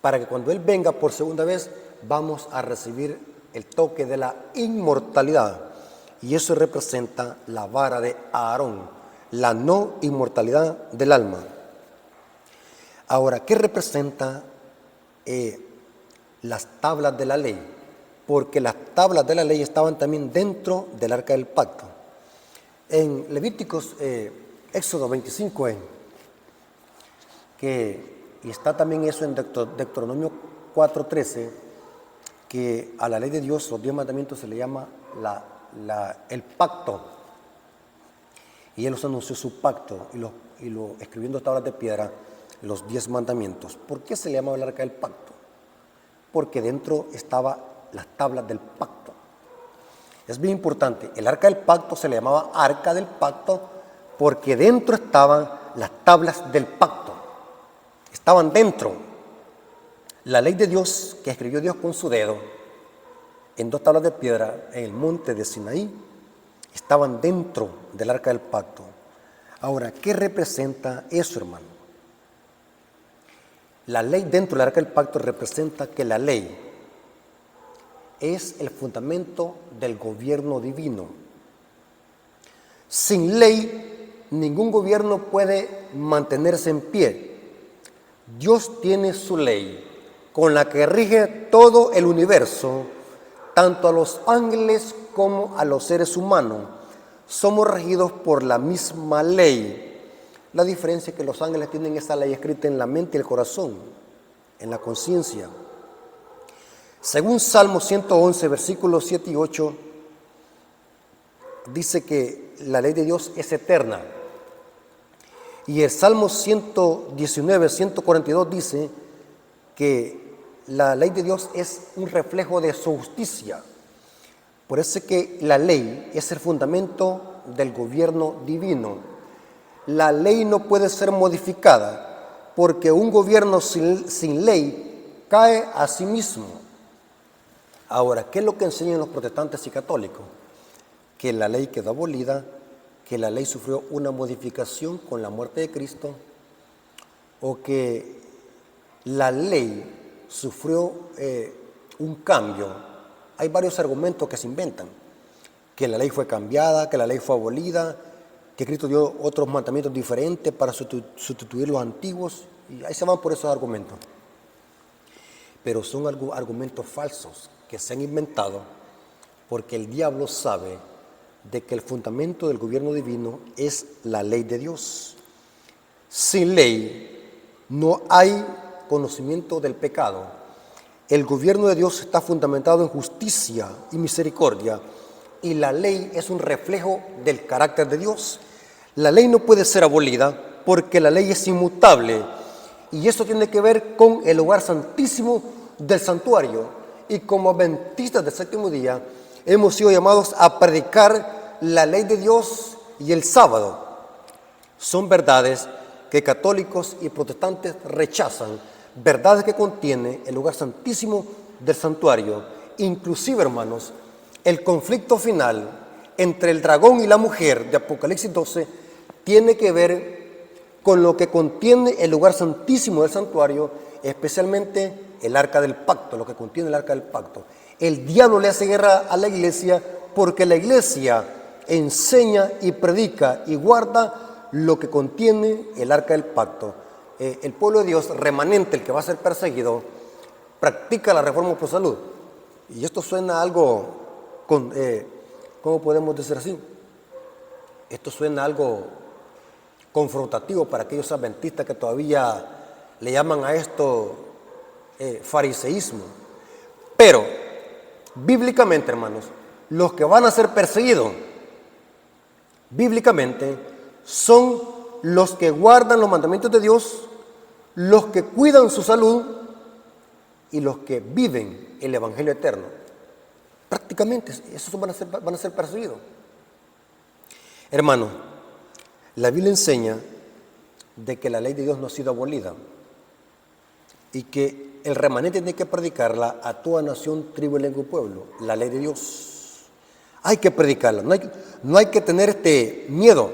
para que cuando Él venga por segunda vez vamos a recibir el toque de la inmortalidad. Y eso representa la vara de Aarón, la no inmortalidad del alma. Ahora, ¿qué representa las tablas de la ley? Porque las tablas de la ley estaban también dentro del arca del pacto. En Levíticos, Éxodo 25, y está también eso en Deuteronomio 4:13, que a la ley de Dios, los 10 mandamientos, se le llama el pacto. Y Él los anunció su pacto y lo escribiendo en tablas de piedra, los 10 mandamientos. ¿Por qué se le llamaba el arca del pacto? Porque dentro estaban las tablas del pacto. Es bien importante, el arca del pacto se le llamaba arca del pacto porque dentro estaban las tablas del pacto. Estaban dentro. La ley de Dios que escribió Dios con su dedo en 2 tablas de piedra en el monte de Sinaí estaban dentro del arca del pacto. Ahora, ¿qué representa eso, hermano? La ley dentro del arca del pacto representa que la ley es el fundamento del gobierno divino. Sin ley, ningún gobierno puede mantenerse en pie. Dios tiene su ley con la que rige todo el universo, tanto a los ángeles como a los seres humanos. Somos regidos por la misma ley. La diferencia es que los ángeles tienen esa ley escrita en la mente y el corazón, en la conciencia. Según Salmo 111, versículos 7 y 8, dice que la ley de Dios es eterna. Y el Salmo 119, 142 dice que la ley de Dios es un reflejo de su justicia. Por eso es que la ley es el fundamento del gobierno divino. La ley no puede ser modificada porque un gobierno sin ley cae a sí mismo. Ahora, ¿qué es lo que enseñan los protestantes y católicos? Que la ley quedó abolida, que la ley sufrió una modificación con la muerte de Cristo, o que la ley sufrió un cambio. Hay varios argumentos que se inventan, que la ley fue cambiada, que la ley fue abolida, que Cristo dio otros mandamientos diferentes para sustituir los antiguos, y ahí se van por esos argumentos. Pero son argumentos falsos que se han inventado porque el diablo sabe de que el fundamento del gobierno divino es la ley de Dios. Sin ley no hay conocimiento del pecado. El gobierno de Dios está fundamentado en justicia y misericordia, y la ley es un reflejo del carácter de Dios. La ley no puede ser abolida porque la ley es inmutable, y eso tiene que ver con el lugar santísimo del santuario. Y como adventistas del séptimo día hemos sido llamados a predicar la ley de Dios y el sábado. Son verdades que católicos y protestantes rechazan, verdades que contiene el lugar santísimo del santuario. Inclusive, hermanos, el conflicto final entre el dragón y la mujer de Apocalipsis 12 tiene que ver con lo que contiene el lugar santísimo del santuario, especialmente el arca del pacto, lo que contiene el arca del pacto. El diablo le hace guerra a la iglesia porque la iglesia enseña y predica y guarda lo que contiene el arca del pacto. El pueblo de Dios remanente, el que va a ser perseguido, practica la reforma por salud. Y esto suena algo ¿Cómo podemos decir así? Esto suena algo confrontativo para aquellos adventistas que todavía le llaman a esto fariseísmo. Pero, bíblicamente, hermanos, los que van a ser perseguidos, bíblicamente, son los que guardan los mandamientos de Dios, los que cuidan su salud y los que viven el Evangelio eterno. Prácticamente, esos van a ser perseguidos. Hermano, la Biblia enseña de que la ley de Dios no ha sido abolida y que el remanente tiene que predicarla a toda nación, tribu, lengua y pueblo. La ley de Dios. Hay que predicarla, no hay que tener miedo,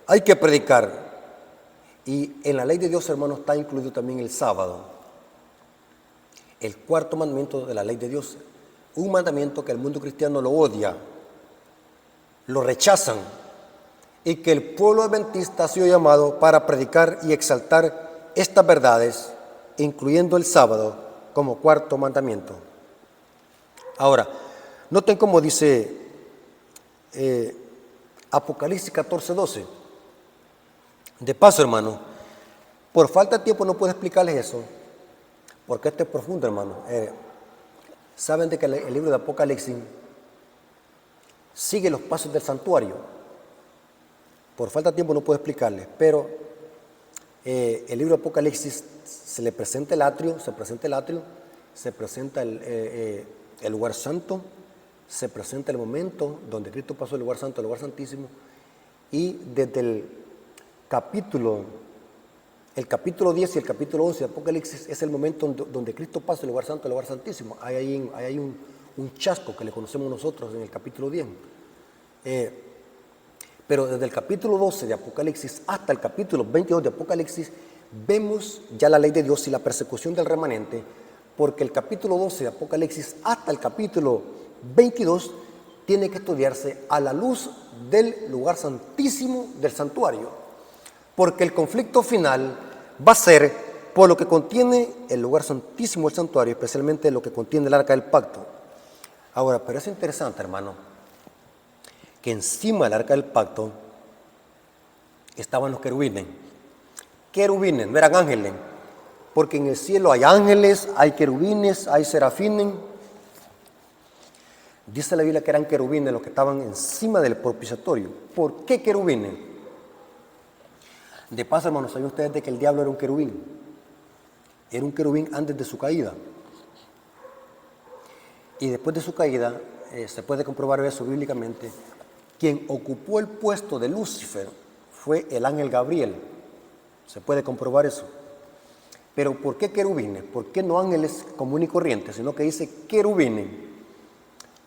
hay que predicar. Y en la ley de Dios, hermano, está incluido también el sábado. El cuarto mandamiento de la ley de Dios. Un mandamiento que el mundo cristiano lo odia, lo rechazan, y que el pueblo adventista ha sido llamado para predicar y exaltar estas verdades, incluyendo el sábado como cuarto mandamiento. Ahora, noten cómo dice Apocalipsis 14:12. De paso, hermano, por falta de tiempo no puedo explicarles eso, porque esto es profundo, hermano. Saben de que el libro de Apocalipsis sigue los pasos del santuario. Por falta de tiempo no puedo explicarles, pero el libro de Apocalipsis se le presenta el atrio, se presenta el lugar santo, se presenta el momento donde Cristo pasó del lugar santo al lugar santísimo, y desde el capítulo 10 y el capítulo 11 de Apocalipsis es el momento donde Cristo pasa del lugar santo al lugar santísimo. Hay un chasco que le conocemos nosotros en el capítulo 10. Pero desde el capítulo 12 de Apocalipsis hasta el capítulo 22 de Apocalipsis vemos ya la ley de Dios y la persecución del remanente, porque el capítulo 12 de Apocalipsis hasta el capítulo 22 tiene que estudiarse a la luz del lugar santísimo del santuario, porque el conflicto final va a ser por lo que contiene el lugar santísimo del santuario, especialmente lo que contiene el arca del pacto. Ahora, pero es interesante, hermano, que encima del arca del pacto estaban los querubines. Querubines, no eran ángeles, porque en el cielo hay ángeles, hay querubines, hay serafines. Dice la Biblia que eran querubines los que estaban encima del propiciatorio. ¿Por qué querubines? De paso, hermanos, ¿saben ustedes de que el diablo era un querubín? Era un querubín antes de su caída. Y después de su caída, se puede comprobar eso bíblicamente, quien ocupó el puesto de Lucifer fue el ángel Gabriel. Se puede comprobar eso. Pero ¿por qué querubines? ¿Por qué no ángeles comunes y corrientes? Sino que dice querubines,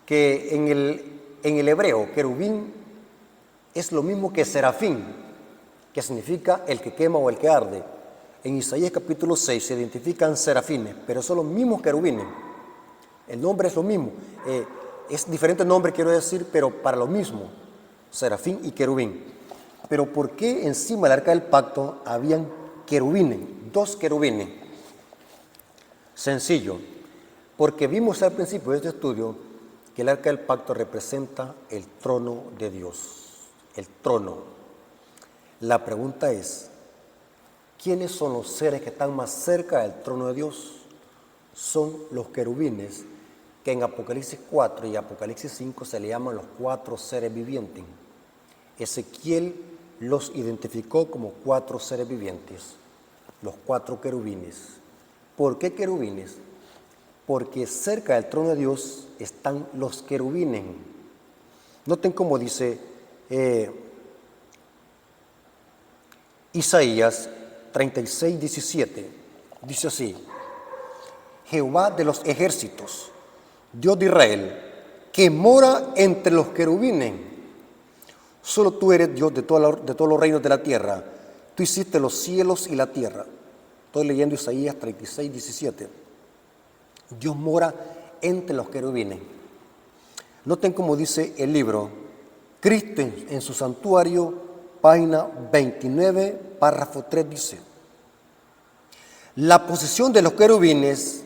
que en el hebreo querubín es lo mismo que serafín, que significa el que quema o el que arde. En Isaías capítulo 6 se identifican serafines, pero son los mismos querubines. El nombre es lo mismo. Es diferente nombre, quiero decir, pero para lo mismo, serafín y querubín. Pero ¿por qué encima del arca del pacto habían querubines, 2 querubines? Sencillo, porque vimos al principio de este estudio que el arca del pacto representa el trono de Dios, el trono. La pregunta es, ¿quiénes son los seres que están más cerca del trono de Dios? Son los querubines, que en Apocalipsis 4 y Apocalipsis 5 se le llaman los 4 seres vivientes. Ezequiel los identificó como 4 seres vivientes, los 4 querubines. ¿Por qué querubines? Porque cerca del trono de Dios están los querubines. Noten cómo dice Isaías 36:17. Dice así: Jehová de los ejércitos, Dios de Israel, que mora entre los querubines. Solo tú eres Dios de todos los reinos de la tierra. Tú hiciste los cielos y la tierra. Estoy leyendo Isaías 36:17. Dios mora entre los querubines. Noten cómo dice el libro, Cristo en su santuario, página 29, párrafo 3, dice: la posición de los querubines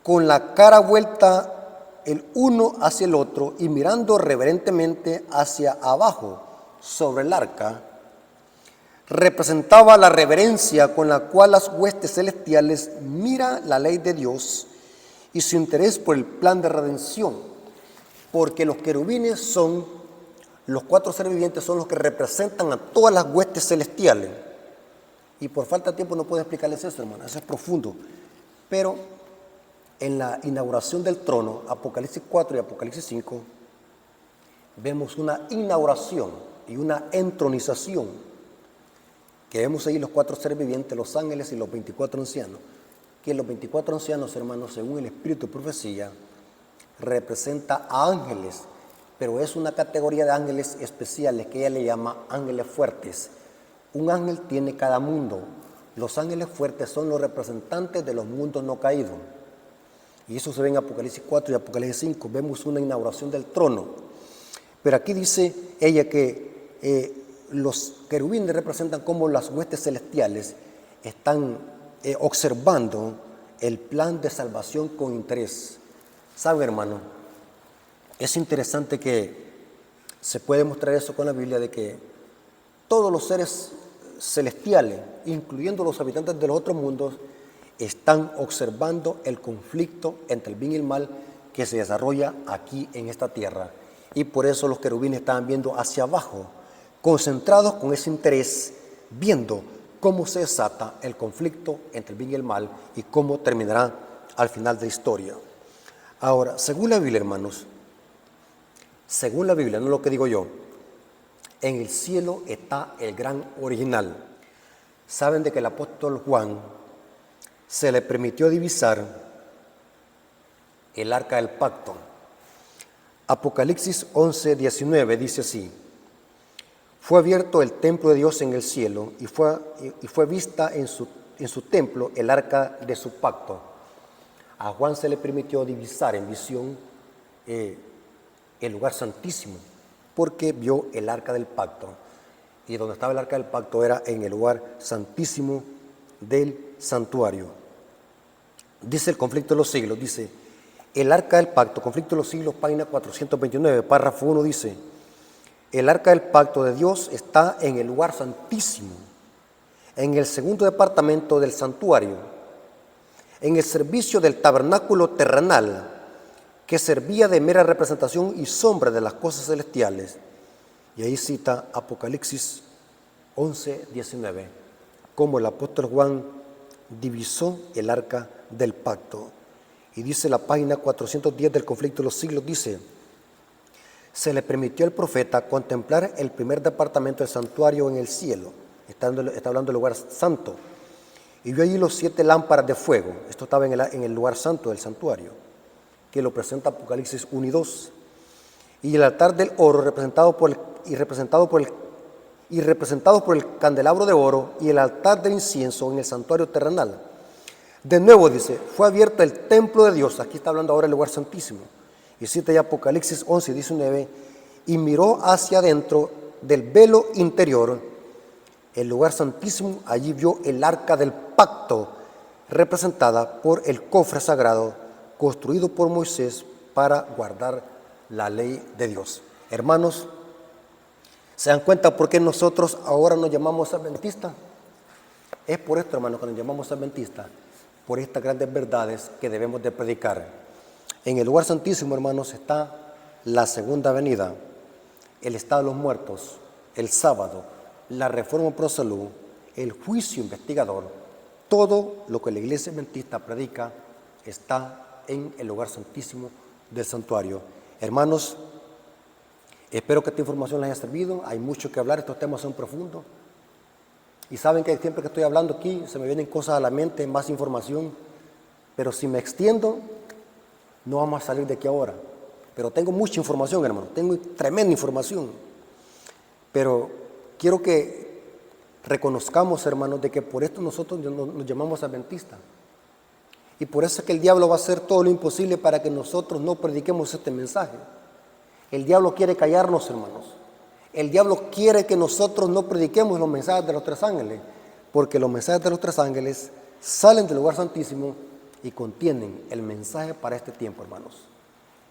con la cara vuelta el uno hacia el otro y mirando reverentemente hacia abajo sobre el arca, representaba la reverencia con la cual las huestes celestiales mira la ley de Dios y su interés por el plan de redención, porque los querubines son, los 4 seres vivientes son los que representan a todas las huestes celestiales. Y por falta de tiempo no puedo explicarles eso, hermano, eso es profundo. Pero en la inauguración del trono, Apocalipsis 4 y Apocalipsis 5, vemos una inauguración y una entronización, que vemos ahí los 4 seres vivientes, los ángeles y los 24 ancianos, que los 24 ancianos, hermanos, según el espíritu de profecía, representa a ángeles, pero es una categoría de ángeles especiales que ella le llama ángeles fuertes. Un ángel tiene cada mundo. Los ángeles fuertes son los representantes de los mundos no caídos. Y eso se ve en Apocalipsis 4 y Apocalipsis 5. Vemos una inauguración del trono. Pero aquí dice ella que los querubines representan como las huestes celestiales están observando el plan de salvación con interés. ¿Sabe, hermano? Es interesante que se puede mostrar eso con la Biblia, de que todos los seres celestiales, incluyendo los habitantes de los otros mundos, están observando el conflicto entre el bien y el mal que se desarrolla aquí en esta tierra. Y por eso los querubines estaban viendo hacia abajo, concentrados con ese interés, viendo cómo se desata el conflicto entre el bien y el mal y cómo terminará al final de la historia. Ahora, según la Biblia, hermanos, según la Biblia, no lo que digo yo, en el cielo está el gran original. Saben de que el apóstol Juan se le permitió divisar el arca del pacto. Apocalipsis 11:19 dice así: fue abierto el templo de Dios en el cielo y fue vista en su templo el arca de su pacto. A Juan se le permitió divisar en visión el lugar santísimo, porque vio el arca del pacto. Y donde estaba el arca del pacto era en el lugar santísimo del santuario. Dice el conflicto de los siglos, dice, el arca del pacto, conflicto de los siglos, página 429, párrafo 1, dice, el arca del pacto de Dios está en el lugar santísimo, en el segundo departamento del santuario, en el servicio del tabernáculo terrenal, que servía de mera representación y sombra de las cosas celestiales. Y ahí cita Apocalipsis 11:19, como el apóstol Juan divisó el arca del pacto. Y dice la página 410 del conflicto de los siglos, dice, se le permitió al profeta contemplar el primer departamento del santuario en el cielo, está hablando del lugar santo, y vio allí los 7 lámparas de fuego. Esto estaba en el lugar santo del santuario, que lo presenta Apocalipsis 1 y 2. Y el altar del oro representado por el candelabro de oro y el altar del incienso en el santuario terrenal. De nuevo dice, fue abierto el templo de Dios, aquí está hablando ahora del lugar santísimo, y cita ya Apocalipsis 11:19, y miró hacia adentro del velo interior, el lugar santísimo, allí vio el arca del pacto, representada por el cofre sagrado, construido por Moisés para guardar la ley de Dios. Hermanos, ¿se dan cuenta por qué nosotros ahora nos llamamos adventistas? Es por esto, hermanos, que nos llamamos adventistas, por estas grandes verdades que debemos de predicar. En el lugar santísimo, hermanos, está la segunda venida, el estado de los muertos, el sábado, la reforma pro salud, el juicio investigador. Todo lo que la iglesia adventista predica está en el lugar santísimo del santuario. Hermanos, espero que esta información les haya servido. Hay mucho que hablar, estos temas son profundos. Y saben que siempre que estoy hablando aquí se me vienen cosas a la mente, más información. Pero si me extiendo, no vamos a salir de aquí ahora. Pero tengo mucha información, hermano, tengo tremenda información. Pero quiero que reconozcamos, hermanos, de que por esto nosotros nos llamamos adventistas. Y por eso es que el diablo va a hacer todo lo imposible para que nosotros no prediquemos este mensaje. El diablo quiere callarnos, hermanos. El diablo quiere que nosotros no prediquemos los mensajes de los 3 ángeles, porque los mensajes de los 3 ángeles salen del lugar santísimo y contienen el mensaje para este tiempo, hermanos.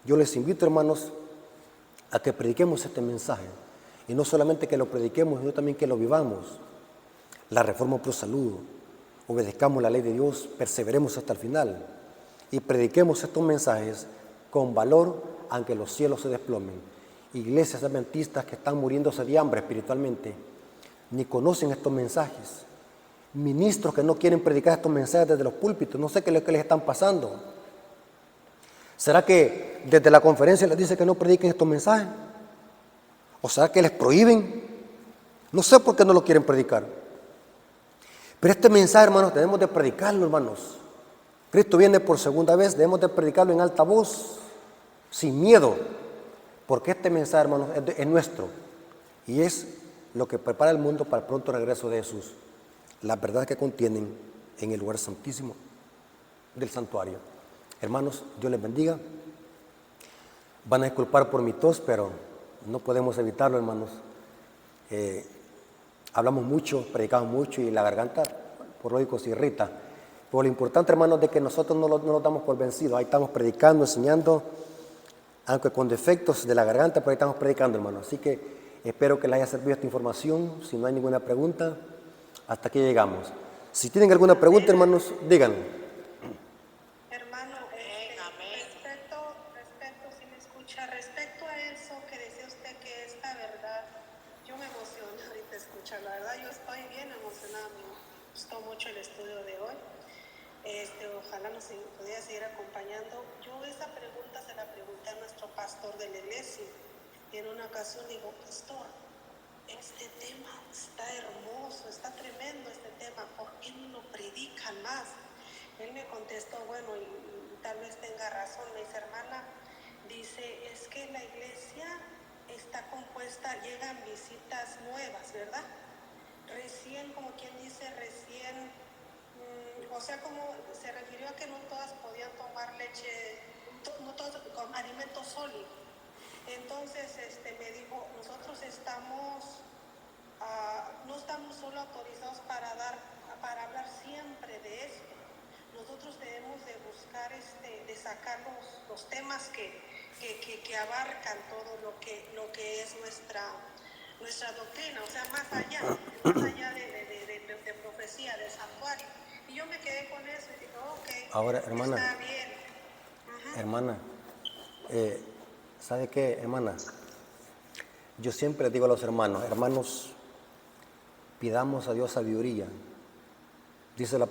Yo les invito, hermanos, a que prediquemos este mensaje. Y no solamente que lo prediquemos, sino también que lo vivamos. La reforma pro salud, obedezcamos la ley de Dios, perseveremos hasta el final y prediquemos estos mensajes con valor, aunque los cielos se desplomen. Iglesias adventistas que están muriéndose de hambre espiritualmente, ni conocen estos mensajes. Ministros que no quieren predicar estos mensajes desde los púlpitos, no sé qué es lo que les están pasando. ¿Será que desde la conferencia les dice que no prediquen estos mensajes? ¿O será que les prohíben? No sé por qué no lo quieren predicar. Pero este mensaje, hermanos, debemos de predicarlo, hermanos. Cristo viene por segunda vez, debemos de predicarlo en alta voz, sin miedo, porque este mensaje, hermanos, es nuestro y es lo que prepara el mundo para el pronto regreso de Jesús. Las verdades que contienen en el lugar santísimo del santuario. Hermanos, Dios les bendiga. Van a disculpar por mi tos, pero no podemos evitarlo, hermanos. Hablamos mucho, predicamos mucho y la garganta, por lógico, se irrita. Pero lo importante, hermanos, es que nosotros no nos damos por vencidos. Ahí estamos predicando, enseñando, aunque con defectos de la garganta, pero ahí estamos predicando, hermanos. Así que espero que les haya servido esta información. Si no hay ninguna pregunta, hasta aquí llegamos. Si tienen alguna pregunta, hermanos, díganlo. Respecto a eso que decía usted que esta verdad, yo me emocioné ahorita escuchar, la verdad yo estoy bien emocionada, me gustó mucho el estudio de hoy. Ojalá nos pudiera seguir acompañando. Yo esa pregunta se la pregunté a nuestro pastor de la iglesia y en una ocasión digo, pastor, este tema está hermoso, está tremendo este tema, ¿por qué no lo predican más? Él me contestó, bueno, y tal vez tenga razón, me dice, hermana, dice, es que la iglesia está compuesta, llegan visitas nuevas, ¿verdad? Recién, como quien dice, o sea, como se refirió a que no todas podían tomar leche, no todas con alimento sólido. Entonces, me dijo, nosotros no estamos solo autorizados para hablar siempre de esto. Nosotros debemos de buscar, de sacar los temas que abarcan todo lo que es nuestra doctrina, o sea, más allá de profecía, de santuario. Y yo me quedé con eso y dije, ok, ahora, hermana, está bien. Hermana, ¿sabe qué, hermana? Yo siempre digo a los hermanos, pidamos a Dios sabiduría. Dice el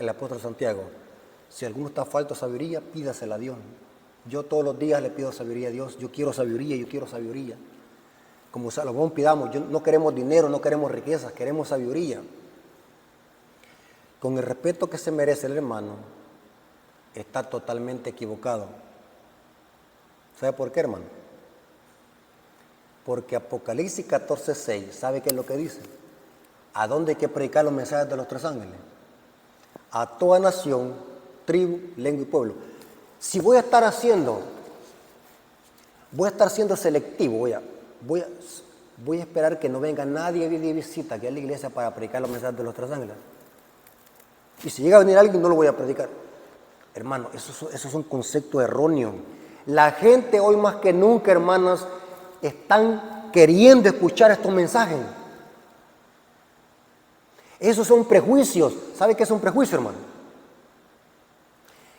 apóstol Santiago, si alguno está falto de sabiduría, pídasela a Dios. Yo todos los días le pido sabiduría a Dios. Yo quiero sabiduría. Como Salomón pidamos, no queremos dinero, no queremos riquezas, queremos sabiduría. Con el respeto que se merece el hermano, está totalmente equivocado. ¿Sabe por qué, hermano? Porque Apocalipsis 14:6, ¿sabe qué es lo que dice? ¿A dónde hay que predicar los mensajes de los tres ángeles? A toda nación, tribu, lengua y pueblo. Si voy a estar siendo selectivo, voy a esperar que no venga nadie de visita aquí a la iglesia para predicar los mensajes de los tres ángeles. Y si llega a venir alguien, no lo voy a predicar. Hermano, eso es un concepto erróneo. La gente hoy más que nunca, hermanas, están queriendo escuchar estos mensajes. Esos son prejuicios. ¿Sabe qué es un prejuicio, hermano?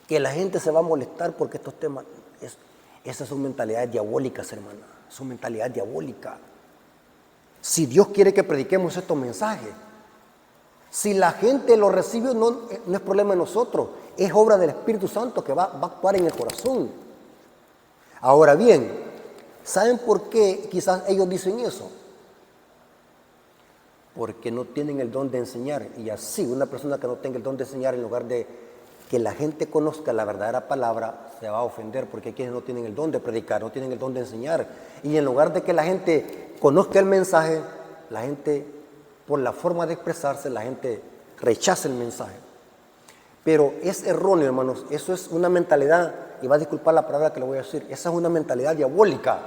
Que la gente se va a molestar porque estos temas, esas son mentalidades diabólicas, hermana. Son mentalidades diabólicas. Si Dios quiere que prediquemos estos mensajes, si la gente lo recibe, no es problema de nosotros, es obra del Espíritu Santo que va a actuar en el corazón. Ahora bien, ¿saben por qué quizás ellos dicen eso? Porque no tienen el don de enseñar. Y así, una persona que no tenga el don de enseñar, en lugar de que la gente conozca la verdadera palabra, se va a ofender, porque hay quienes no tienen el don de predicar, no tienen el don de enseñar. Y en lugar de que la gente conozca el mensaje, la gente, por la forma de expresarse, la gente rechaza el mensaje. Pero es erróneo, hermanos. Eso es una mentalidad, y va a disculpar la palabra que le voy a decir, esa es una mentalidad diabólica.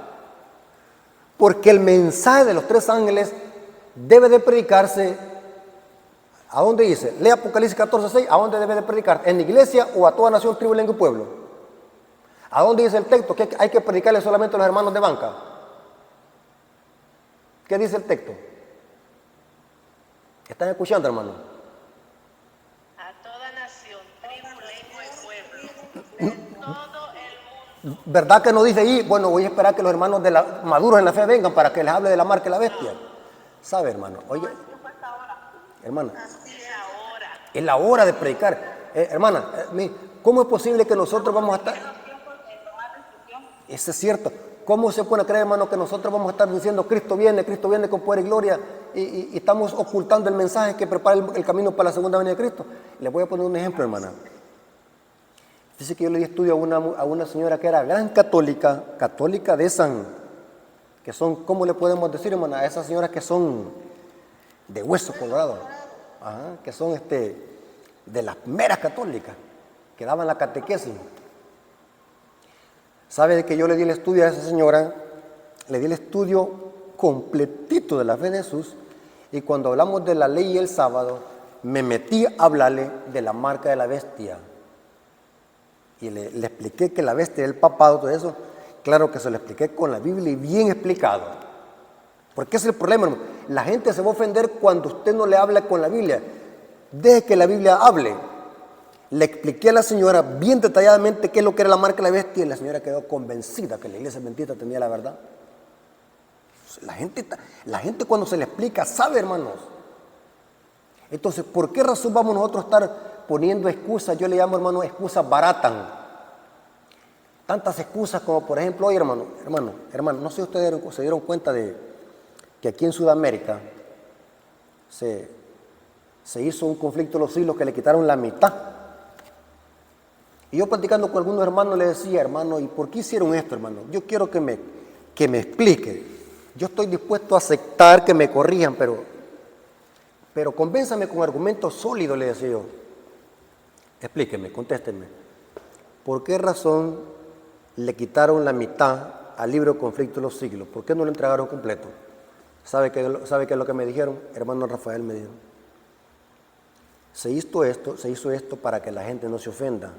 Porque el mensaje de los tres ángeles debe de predicarse, ¿a dónde dice? Lee Apocalipsis 14:6, ¿a dónde debe de predicar? ¿En la iglesia o a toda nación, tribu, lengua y pueblo? ¿A dónde dice el texto? ¿Que hay que predicarle solamente a los hermanos de banca? ¿Qué dice el texto? ¿Están escuchando, hermano? A toda nación, tribu, lengua y pueblo, de todo el mundo. ¿Verdad que no dice ahí? Bueno, voy a esperar que los hermanos maduros en la fe vengan para que les hable de la marca de la bestia. ¿Sabe, hermano? Oye, hermana, es la hora de predicar. Hermana, ¿cómo es posible que nosotros vamos a estar? Eso es cierto. ¿Cómo se puede creer, hermano, que nosotros vamos a estar diciendo Cristo viene con poder y gloria y estamos ocultando el mensaje que prepara el camino para la segunda venida de Cristo? Les voy a poner un ejemplo, hermana. Dice que yo le di estudio a una señora que era gran católica de San, que son, ¿cómo le podemos decir, hermana? A esas señoras que son de hueso colorado, ajá, que son de las meras católicas, que daban la catequesis. ¿Sabe de que yo le di el estudio a esa señora? Le di el estudio completito de la fe de Jesús, y cuando hablamos de la ley y el sábado, me metí a hablarle de la marca de la bestia. Y le expliqué que la bestia era el papado, todo eso. Claro que se lo expliqué con la Biblia y bien explicado. Porque ese es el problema, hermano. La gente se va a ofender cuando usted no le habla con la Biblia. Deje que la Biblia hable. Le expliqué a la señora bien detalladamente qué es lo que era la marca de la bestia y la señora quedó convencida que la iglesia bendita tenía la verdad. La gente cuando se le explica sabe, hermanos. Entonces, ¿por qué razón vamos nosotros a estar poniendo excusas? Yo le llamo, hermano, excusas baratas. Tantas excusas como, por ejemplo, hoy, hermano, no sé si ustedes se dieron cuenta de que aquí en Sudamérica se hizo un conflicto de los siglos que le quitaron la mitad. Y yo platicando con algunos hermanos le decía, hermano, ¿y por qué hicieron esto, hermano? Yo quiero que me explique. Yo estoy dispuesto a aceptar que me corrijan, pero convénzame con argumentos sólidos, le decía yo. Explíqueme, contésteme. ¿Por qué razón le quitaron la mitad al libro de Conflicto de los Siglos? ¿Por qué no lo entregaron completo? ¿Sabe qué es lo que me dijeron? Hermano Rafael me dijo. Se hizo esto para que la gente no se ofenda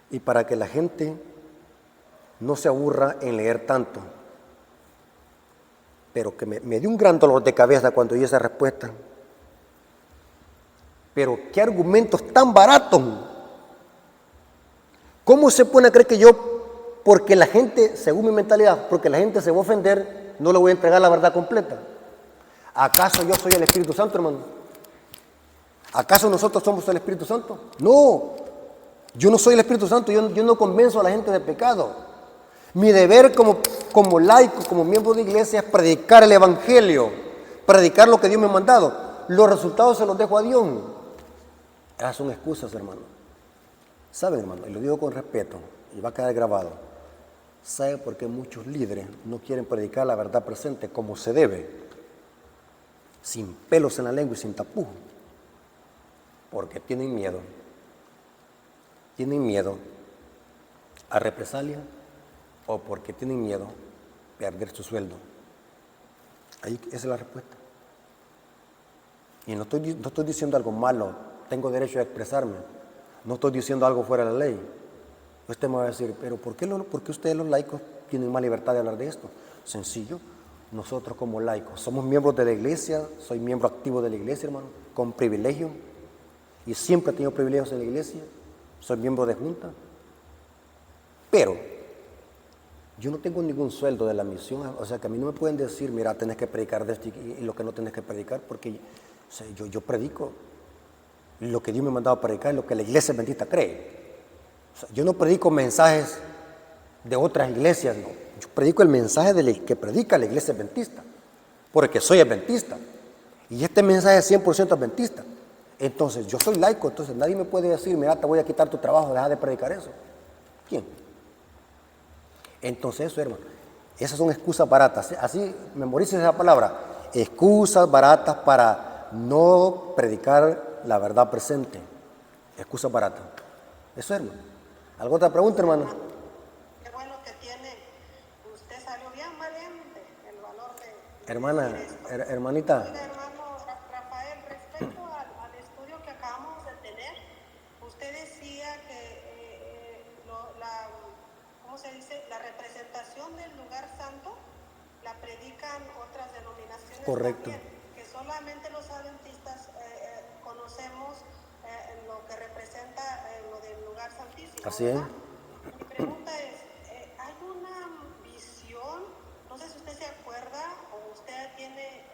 y para que la gente no se aburra en leer tanto. Pero que me dio un gran dolor de cabeza cuando oí esa respuesta. Pero qué argumentos tan baratos. ¿Cómo se pone a creer que yo, porque la gente, según mi mentalidad, porque la gente se va a ofender, no le voy a entregar la verdad completa? ¿Acaso yo soy el Espíritu Santo, hermano? ¿Acaso nosotros somos el Espíritu Santo? No, yo no soy el Espíritu Santo, yo no convenzo a la gente de pecado. Mi deber como laico, como miembro de iglesia, es predicar el Evangelio, predicar lo que Dios me ha mandado. Los resultados se los dejo a Dios. Esas son excusas, hermano. ¿Saben, hermano? Y lo digo con respeto, y va a quedar grabado. ¿Sabe por qué muchos líderes no quieren predicar la verdad presente como se debe? Sin pelos en la lengua y sin tapujos. Porque tienen miedo. Tienen miedo a represalia o porque tienen miedo a perder su sueldo. Ahí, esa es la respuesta. Y no estoy diciendo algo malo, tengo derecho a expresarme. No estoy diciendo algo fuera de la ley. Usted me va a decir, pero ¿por qué ustedes los laicos tienen más libertad de hablar de esto? Sencillo, nosotros como laicos somos miembros de la iglesia, soy miembro activo de la iglesia, hermano, con privilegio, y siempre he tenido privilegios en la iglesia, soy miembro de junta, pero yo no tengo ningún sueldo de la misión, o sea que a mí no me pueden decir, mira, tenés que predicar de esto y lo que no tenés que predicar, porque o sea, yo predico lo que Dios me ha mandado a predicar, lo que la iglesia bendita cree. O sea, yo no predico mensajes de otras iglesias, no. Yo predico el mensaje que predica la iglesia adventista, porque soy adventista. Y este mensaje es 100% adventista. Entonces, yo soy laico, entonces nadie me puede decir, mira, te voy a quitar tu trabajo, deja de predicar eso. ¿Quién? Entonces, eso, hermano, esas son excusas baratas. Así, memorice esa palabra. Excusas baratas para no predicar la verdad presente. Excusas baratas. Eso, hermano. ¿Alguna otra pregunta, hermano? Qué bueno que tiene. Usted salió bien valiente, el valor de Hermana, decir esto. hermanita. Oiga, hermano Rafael, respecto al estudio que acabamos de tener, usted decía que ¿cómo se dice? La representación del lugar santo la predican otras denominaciones Correcto. también, que solamente los adventistas conocemos lo que representa lo del lugar santísimo, Así es. ¿verdad? Mi pregunta es, ¿hay una visión? No sé si usted se acuerda o usted tiene,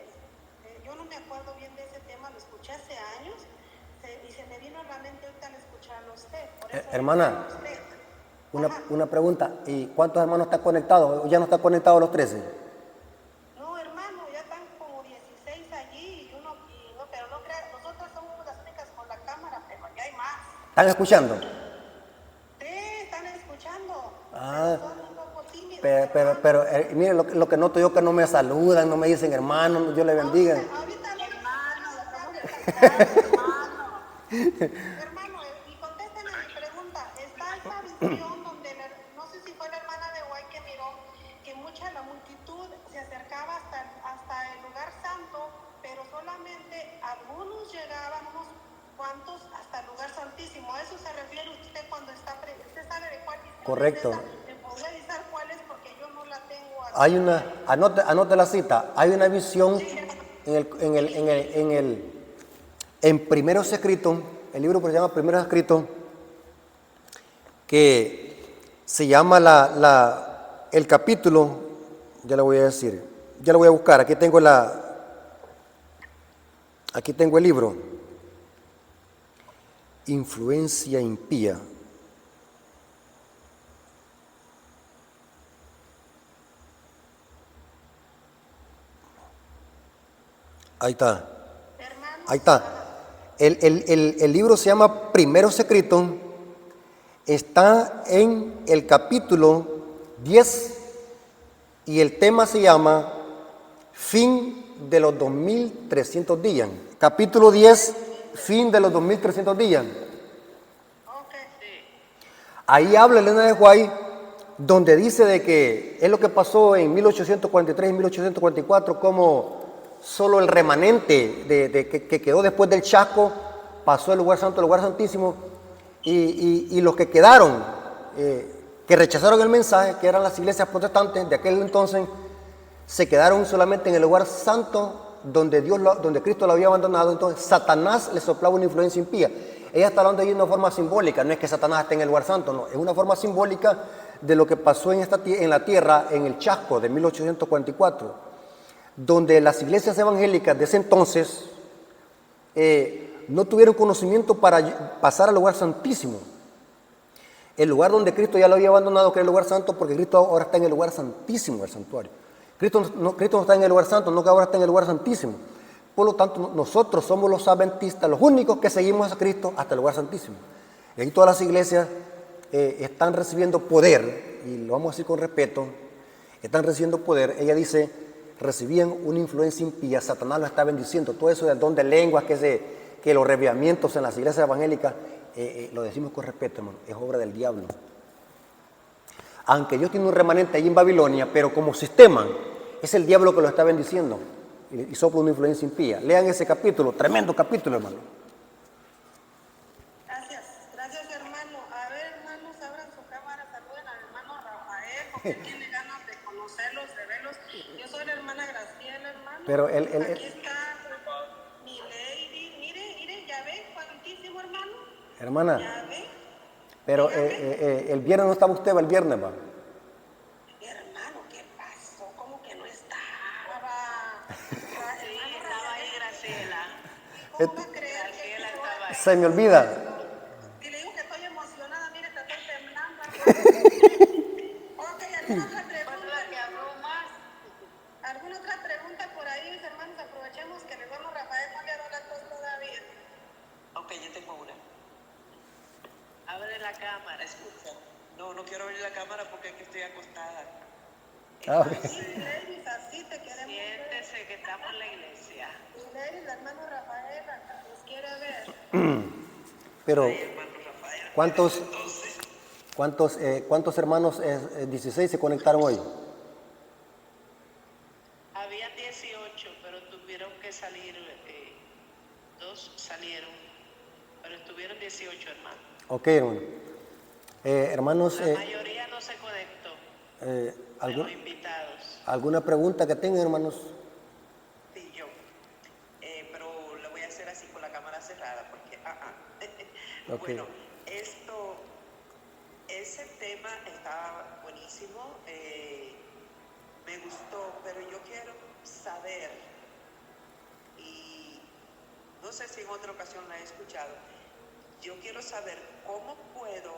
yo no me acuerdo bien de ese tema, lo escuché hace años y se me vino a la mente ahorita al escucharlo a usted. Por eso Hermana, usted. una pregunta. ¿Y cuántos hermanos están conectados? ¿Ya no están conectados los 13? No, hermano, ya están como 16 allí y uno, pero no crea, nosotros somos las únicas con la cámara, pero ya hay más. ¿Están escuchando? Sí, están escuchando, Ah, pero son un poco tímidos. pero mire, lo que noto yo que no me saludan, no me dicen hermano, Dios le bendiga. Ahorita no hermano, y contésteme mi pregunta. Está esa visión donde, no sé si fue la hermana de Guay que miró, que mucha la multitud se acercaba hasta el lugar santo, pero solamente algunos llegaban, unos cuantos, hasta el lugar santísimo. ¿A eso se refiere usted cuando está, usted sabe de cuál visión? Correcto. Es esa? ¿Me podría avisar cuál es? Porque yo no la tengo aquí. Hay una, anote la cita, hay una visión en Primeros Escritos, el libro que se llama Primeros Escritos, que se llama el capítulo, ya le voy a decir, ya lo voy a buscar, aquí tengo el libro, Influencia impía. Ahí está. Ahí está. El libro se llama Primeros Escritos. Está en el capítulo 10 y el tema se llama Fin de los 2300 días. Capítulo 10, fin de los 2300 días. Ahí habla Elena de White, donde dice de que es lo que pasó en 1843 y 1844, como solo el remanente que quedó después del chasco pasó del lugar santo al lugar santísimo, y los que quedaron, que rechazaron el mensaje, que eran las iglesias protestantes de aquel entonces, se quedaron solamente en el lugar santo donde Cristo lo había abandonado. Entonces Satanás le soplaba una influencia impía. Ella está hablando de una forma simbólica, no es que Satanás esté en el lugar santo, no, es una forma simbólica de lo que pasó en la tierra en el chasco de 1844, donde las iglesias evangélicas de ese entonces no tuvieron conocimiento para pasar al lugar santísimo, el lugar donde Cristo ya lo había abandonado, que era el lugar santo, porque Cristo ahora está en el lugar santísimo del santuario. Cristo no está en el lugar santo, no que ahora está en el lugar santísimo. Por lo tanto, nosotros somos los adventistas, los únicos que seguimos a Cristo hasta el lugar santísimo. Y ahí todas las iglesias están recibiendo poder, y lo vamos a decir con respeto, están recibiendo poder. Ella dice, recibían una influencia impía, Satanás lo está bendiciendo. Todo eso del don de lenguas, que los reviamientos en las iglesias evangélicas, lo decimos con respeto, hermano, es obra del diablo. Aunque Dios tiene un remanente ahí en Babilonia, pero como sistema, es el diablo que lo está bendiciendo y sopla una influencia impía. Lean ese capítulo, tremendo capítulo, hermano. Gracias hermano. A ver, hermanos, abran su cámara, saluden al hermano Rafael, porque tiene ganas de conocerlos, de verlos. Yo soy la hermana Graciela, hermano. Pero aquí está mi lady. Mire, ya ve, cuantísimo, hermano. Hermana, ya ve. Pero el viernes no estaba usted, el viernes, va. Hermano, ¿qué pasó? ¿Cómo que no estaba? Sí, estaba ahí Graciela. ¿Cómo va a creer Graciela estaba ahí. Se me olvida. Y le digo que estoy emocionada, mire, te estoy temblando. Ok, ¿alguna otra pregunta? que habló más. ¿Alguna otra pregunta por ahí, mis hermanos? Aprovechemos que el hermano Rafael no le ha dado la tos todavía. Ok, yo tengo una. Abre la cámara. Escucha. No quiero abrir la cámara porque es que estoy acostada. Sí, ladies, así te queremos ver. Siéntese que estamos en la iglesia. Y ladies, el hermano Rafael nos quiere ver. Pero, Hermano Rafael. ¿cuántos hermanos 16 se conectaron hoy? Había 18, pero tuvieron que salir, 2 salieron, pero estuvieron 18 hermanos. Ok, hermano. Hermanos, La mayoría no se conectó. de ¿algún- los invitados. ¿Alguna pregunta que tengan, hermanos? Sí, yo. Pero lo voy a hacer así con la cámara cerrada porque, Ok. Bueno, ese tema está buenísimo, me gustó, pero yo quiero saber, y no sé si en otra ocasión la he escuchado, yo quiero saber cómo puedo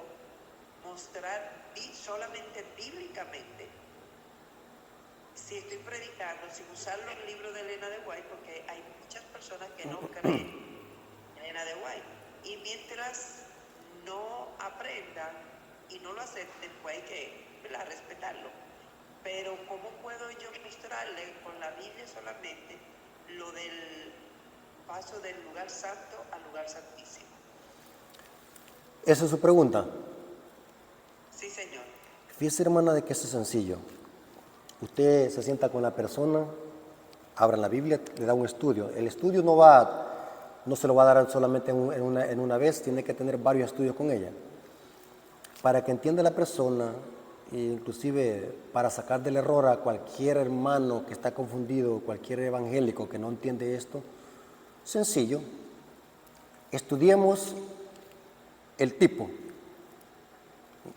mostrar solamente bíblicamente, si estoy predicando, sin usar los libros de Elena de White, porque hay muchas personas que no creen en Elena de White. Y mientras no aprendan y no lo acepten, pues hay que, ¿verdad?, respetarlo. Pero ¿cómo puedo yo mostrarle con la Biblia solamente lo del paso del lugar santo al lugar santísimo? Esa es su pregunta. Sí, Señor. Fíjese, hermana, de que eso es sencillo. Usted se sienta con la persona, abra la Biblia, le da un estudio. El estudio no se lo va a dar solamente en una vez, tiene que tener varios estudios con ella. Para que entienda la persona, e inclusive para sacar del error a cualquier hermano que está confundido, cualquier evangélico que no entiende esto, sencillo, estudiemos el tipo.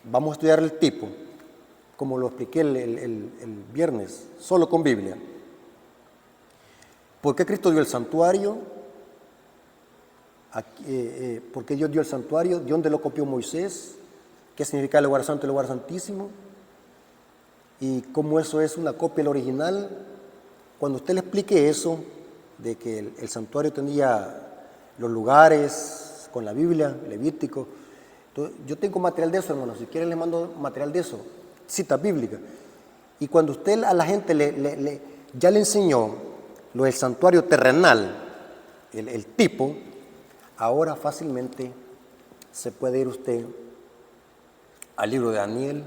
Vamos a estudiar el tipo, como lo expliqué el viernes, solo con Biblia. ¿Por qué Cristo dio el santuario? ¿Por qué Dios dio el santuario? ¿De dónde lo copió Moisés? ¿Qué significa el lugar santo y el lugar santísimo? ¿Y cómo eso es una copia del original? Cuando usted le explique eso, de que el santuario tenía los lugares con la Biblia, Levítico. Entonces, yo tengo material de eso, hermano. Si quieren les mando material de eso, citas bíblicas. Y cuando usted a la gente ya le enseñó lo del santuario terrenal, el tipo, ahora fácilmente se puede ir usted al libro de Daniel,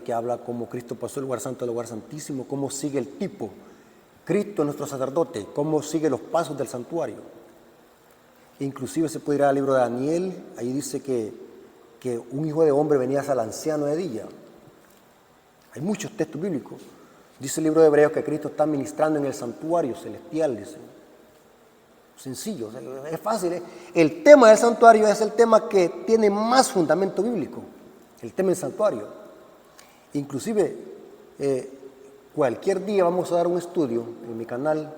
que habla cómo Cristo pasó del lugar santo al lugar santísimo, cómo sigue el tipo. Cristo, nuestro sacerdote, cómo sigue los pasos del santuario. Inclusive se puede ir al libro de Daniel, ahí dice que un hijo de hombre venía hasta el anciano de día. Hay muchos textos bíblicos. Dice el libro de Hebreos que Cristo está ministrando en el santuario celestial, dice. Sencillo, es fácil. El tema del santuario es el tema que tiene más fundamento bíblico, el tema del santuario. Inclusive, cualquier día vamos a dar un estudio en mi canal,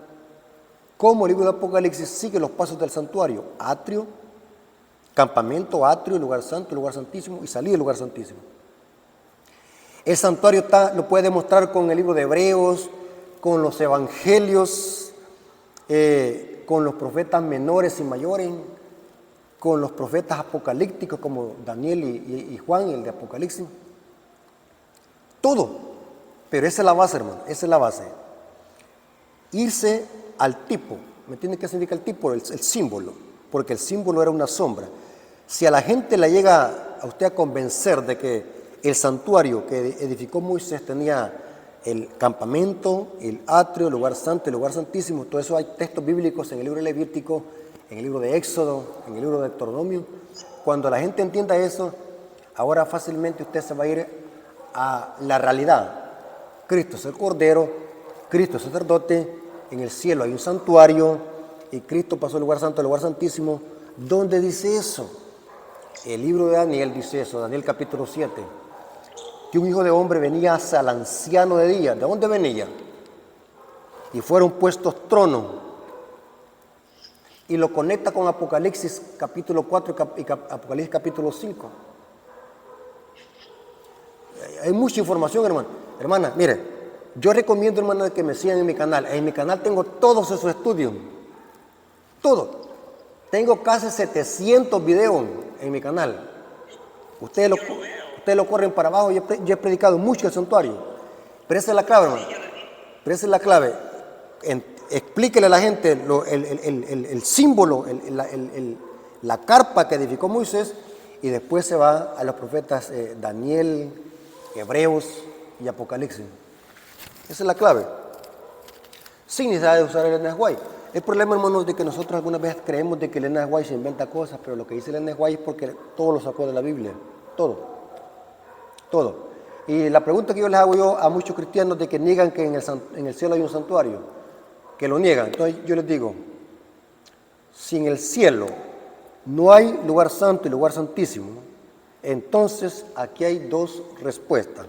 cómo el libro de Apocalipsis sigue los pasos del santuario: atrio, campamento, atrio, lugar santo, lugar santísimo y salida del lugar santísimo. El santuario lo puede demostrar con el libro de Hebreos, con los evangelios, con los profetas menores y mayores, con los profetas apocalípticos como Daniel y Juan, el de Apocalipsis. Todo. Pero esa es la base, hermano, esa es la base. Irse al tipo. ¿Me entiende qué significa el tipo? El símbolo. Porque el símbolo era una sombra. Si a la gente le llega a usted a convencer de que el santuario que edificó Moisés tenía el campamento, el atrio, el lugar santo, el lugar santísimo, todo eso hay textos bíblicos en el libro de Levítico, en el libro de Éxodo, en el libro de Deuteronomio. Cuando la gente entienda eso, ahora fácilmente usted se va a ir a la realidad. Cristo es el Cordero, Cristo es el sacerdote, en el cielo hay un santuario y Cristo pasó del lugar santo al lugar santísimo. ¿Dónde dice eso? El libro de Daniel dice eso, Daniel capítulo 7. Que un hijo de hombre venía hacia el anciano de día. ¿De dónde venía? Y fueron puestos tronos. Y lo conecta con Apocalipsis capítulo 4 y Apocalipsis capítulo 5. Hay mucha información, hermano. Hermana, mire, yo recomiendo, hermana, que me sigan en mi canal. En mi canal tengo todos esos estudios. Todo. Tengo casi 700 videos en mi canal. Ustedes lo corren para abajo. Yo he predicado mucho el santuario. Pero esa es la clave, hermano. Pero esa es la clave. Explíquele a la gente el símbolo, la carpa que edificó Moisés, y después se va a los profetas Daniel, Hebreos y Apocalipsis. Esa es la clave. Sin necesidad de usar el Elena White. El problema, hermanos, de que nosotros algunas veces creemos de que el Elena White se inventa cosas, pero lo que dice el Elena White es porque todo lo sacó de la Biblia. Todo. Y la pregunta que yo les hago yo a muchos cristianos de que niegan que en el cielo hay un santuario, que lo niegan. Entonces yo les digo, si en el cielo no hay lugar santo y lugar santísimo, entonces aquí hay dos respuestas.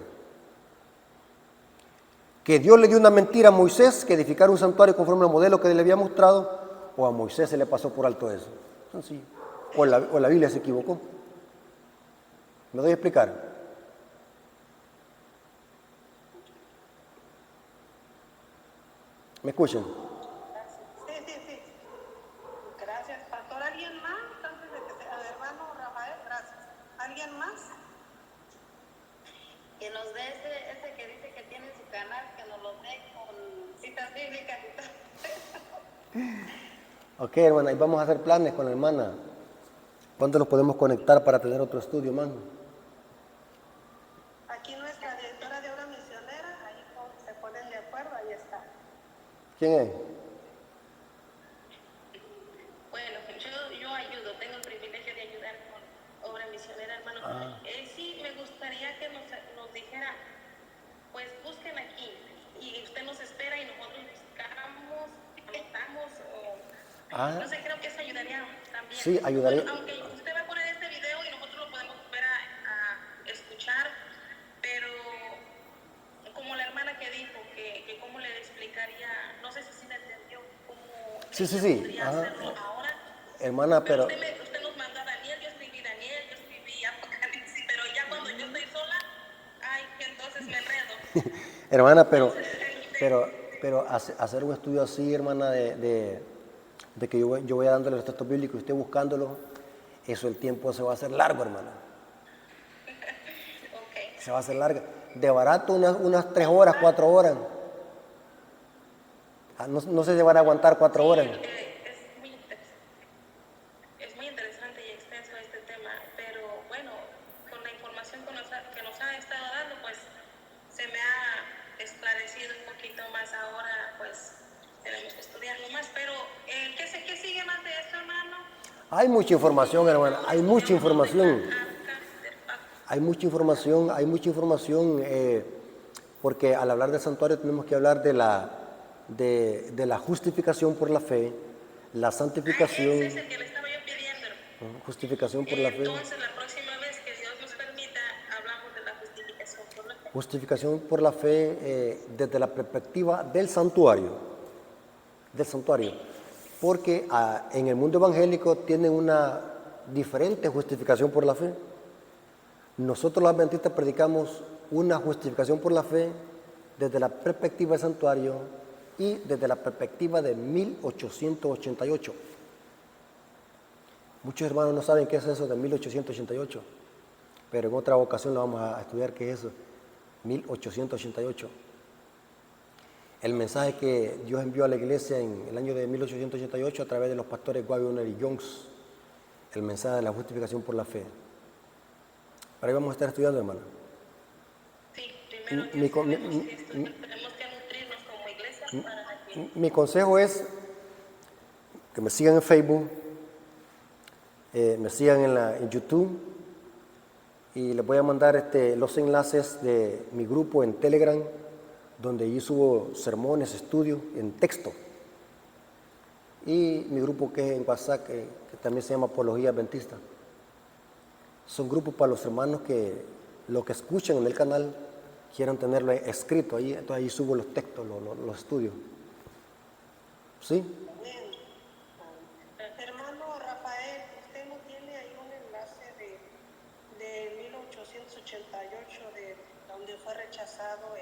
Que Dios le dio una mentira a Moisés, que edificara un santuario conforme al modelo que le había mostrado, o a Moisés se le pasó por alto eso. Sencillo. O la Biblia se equivocó. ¿Me doy a explicar? ¿Me escuchan? Sí, sí, sí. Gracias, pastor. ¿Alguien más? Antes de que al hermano Rafael, gracias. ¿Alguien más? Que nos dé ese que dice que tiene su canal, que nos lo dé con citas bíblicas y todo. Ok, hermana, y vamos a hacer planes con la hermana. ¿Cuándo nos podemos conectar para tener otro estudio, hermano? Aquí nuestra directora de obra misionera, ahí se ponen de acuerdo, ahí está. ¿Quién es? Bueno, yo ayudo, tengo el privilegio de ayudar con obra misionera, hermano. Sí, me gustaría que nos dijera, pues busquen aquí y usted nos espera y nosotros buscamos, anotamos o no sé, creo que eso ayudaría también. Sí, ayudaría. Bueno, aunque usted va a poner este video y nosotros lo podemos volver a escuchar, pero como la hermana que dijo que cómo le explicaría, no sé si le entendió cómo Sí. podría hacerlo ahora. Hermana, pero... Usted nos mandó a Daniel, yo escribí Apocalipsis, pero ya cuando yo estoy sola, ay, entonces me enredo. Hermana, pero hacer un estudio así, hermana, de que yo voy dándole los textos bíblicos y usted buscándolo, eso el tiempo se va a hacer largo, hermana. Okay. Se va a hacer largo. De barato unas 3 horas, 4 horas. No se van a aguantar 4 horas. Es muy interesante y extenso este tema, pero bueno, con la información que nos ha estado dando, pues se me ha esclarecido un poquito más ahora, pues tenemos que estudiarlo más, pero ¿qué sigue más de esto, hermano? Hay mucha información, hermana, hay mucha información. Hay mucha información, porque al hablar del santuario tenemos que hablar de la justificación por la fe, la santificación. Ese es el que le estaba yo pidiendo. Justificación por la fe. Entonces, la próxima vez que Dios nos permita, hablamos de la justificación por la fe. Justificación por la fe desde la perspectiva del santuario. Porque en el mundo evangélico tienen una diferente justificación por la fe. Nosotros los adventistas predicamos una justificación por la fe desde la perspectiva del santuario y desde la perspectiva de 1888. Muchos hermanos no saben qué es eso de 1888, pero en otra ocasión lo vamos a estudiar qué es eso, 1888. El mensaje que Dios envió a la iglesia en el año de 1888 a través de los pastores Waggoner y Jones, el mensaje de la justificación por la fe. Para ahí vamos a estar estudiando, hermana. Sí, primero tenemos que nutrirnos como iglesia para que... Mi consejo es que me sigan en Facebook, me sigan en YouTube, y les voy a mandar los enlaces de mi grupo en Telegram, donde yo subo sermones, estudios en texto. Y mi grupo que es en WhatsApp, que también se llama Apología Adventista. Son grupos para los hermanos que lo que escuchan en el canal quieran tenerlo escrito ahí, entonces ahí subo los textos, los estudios. ¿Sí? Amén. Hermano Rafael, ¿usted no tiene ahí un enlace de 1888 de donde fue rechazado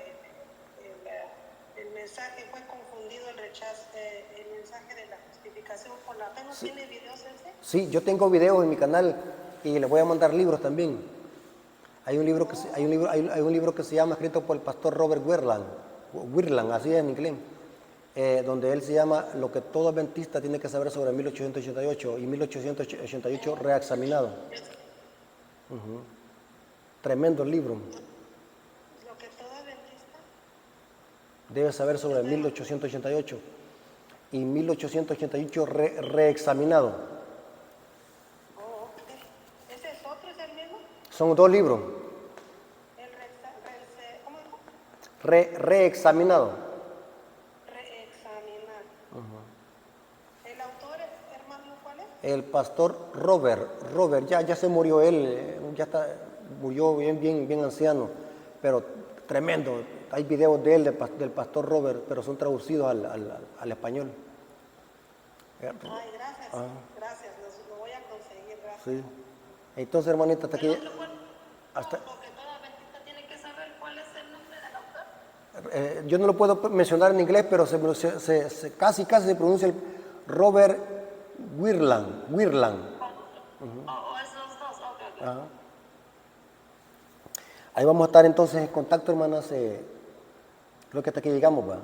el mensaje, fue confundido el mensaje de la justificación por la fe? ¿No tiene videos ese? Sí, yo tengo videos en mi canal y les voy a mandar libros también. Hay un libro que se llama, escrito por el pastor Robert Wirland, así es en inglés, donde él se llama Lo que todo adventista tiene que saber sobre 1888 y 1888 reexaminado. Tremendo libro. Lo que todo adventista Debe saber sobre 1888 y 1888 reexaminado. ¿Ese es otro, es el mismo? Son 2 libros. El reexaminado. Reexaminar. ¿El autor, hermano, cuál es? El pastor Robert, ya se murió él, murió bien anciano, pero tremendo. Hay videos de él, del pastor Robert, pero son traducidos al español. Ay, gracias. Gracias, lo voy a conseguir, gracias. Sí. Entonces, hermanita, hasta aquí. Porque toda adventista tiene que saber cuál es el nombre del autor. Yo no lo puedo mencionar en inglés, pero casi se pronuncia el Robert Wirland. O esos dos, ok. Ajá. Ahí vamos a estar entonces en contacto, hermanas. Creo que hasta aquí llegamos, ¿va?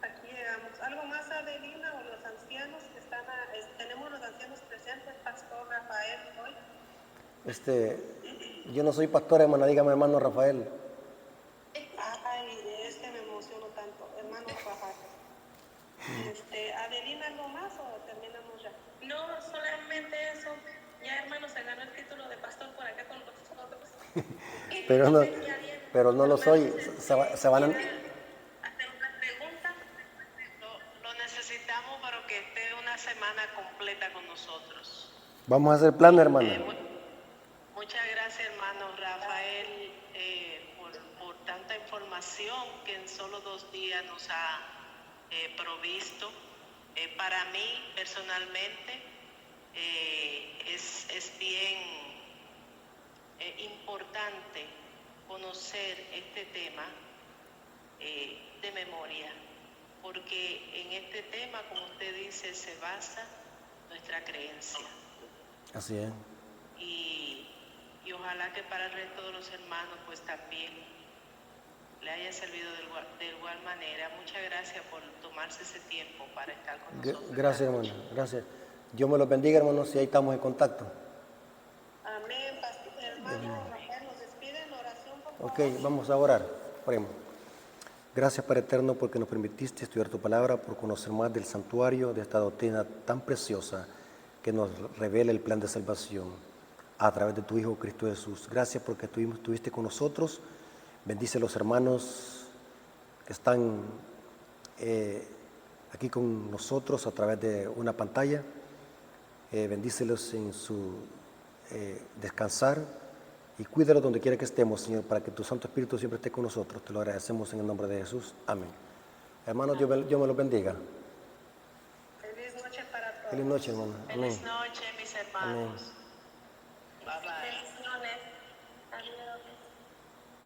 Aquí llegamos. ¿Algo más, Adelina, o los ancianos que están? Tenemos los ancianos presentes, Pastor Rafael, hoy. Yo no soy pastor, hermana, dígame, hermano Rafael. Ay, es que me emociono tanto, hermano Rafael. Adelina, ¿algo más o terminamos ya? No, solamente eso. Ya, hermano, se ganó el título de pastor por acá con nosotros. pero no lo soy. Se van a... ¿Hacer una pregunta? Lo necesitamos para que esté una semana completa con nosotros. Vamos a hacer plan, hermana. Muchas gracias, hermano Rafael, por tanta información que en solo 2 días nos ha provisto. Para mí, personalmente, es bien importante conocer este tema de memoria, porque en este tema, como usted dice, se basa nuestra creencia. Así es. Y ojalá que para el resto de los hermanos pues también le haya servido de igual manera. Muchas gracias por tomarse ese tiempo para estar con nosotros. Gracias, hermano, gracias. Dios me los bendiga, hermanos, y ahí estamos en contacto. Amén, pastor. Hermano Rafael, nos despide en oración, por favor. Ok, vamos a orar. Oremos. Gracias, Padre Eterno, porque nos permitiste estudiar tu palabra, por conocer más del santuario, de esta doctrina tan preciosa que nos revela el plan de salvación a través de tu Hijo Cristo Jesús. Gracias porque estuviste con nosotros. Bendice a los hermanos que están aquí con nosotros a través de una pantalla. Bendícelos en su descansar y cuídalos donde quiera que estemos, Señor, para que tu Santo Espíritu siempre esté con nosotros. Te lo agradecemos en el nombre de Jesús. Amén. Hermanos, Dios me los bendiga. Feliz noche para todos. Feliz noche, hermano. Amén. Feliz noche, mis hermanos. Bye bye.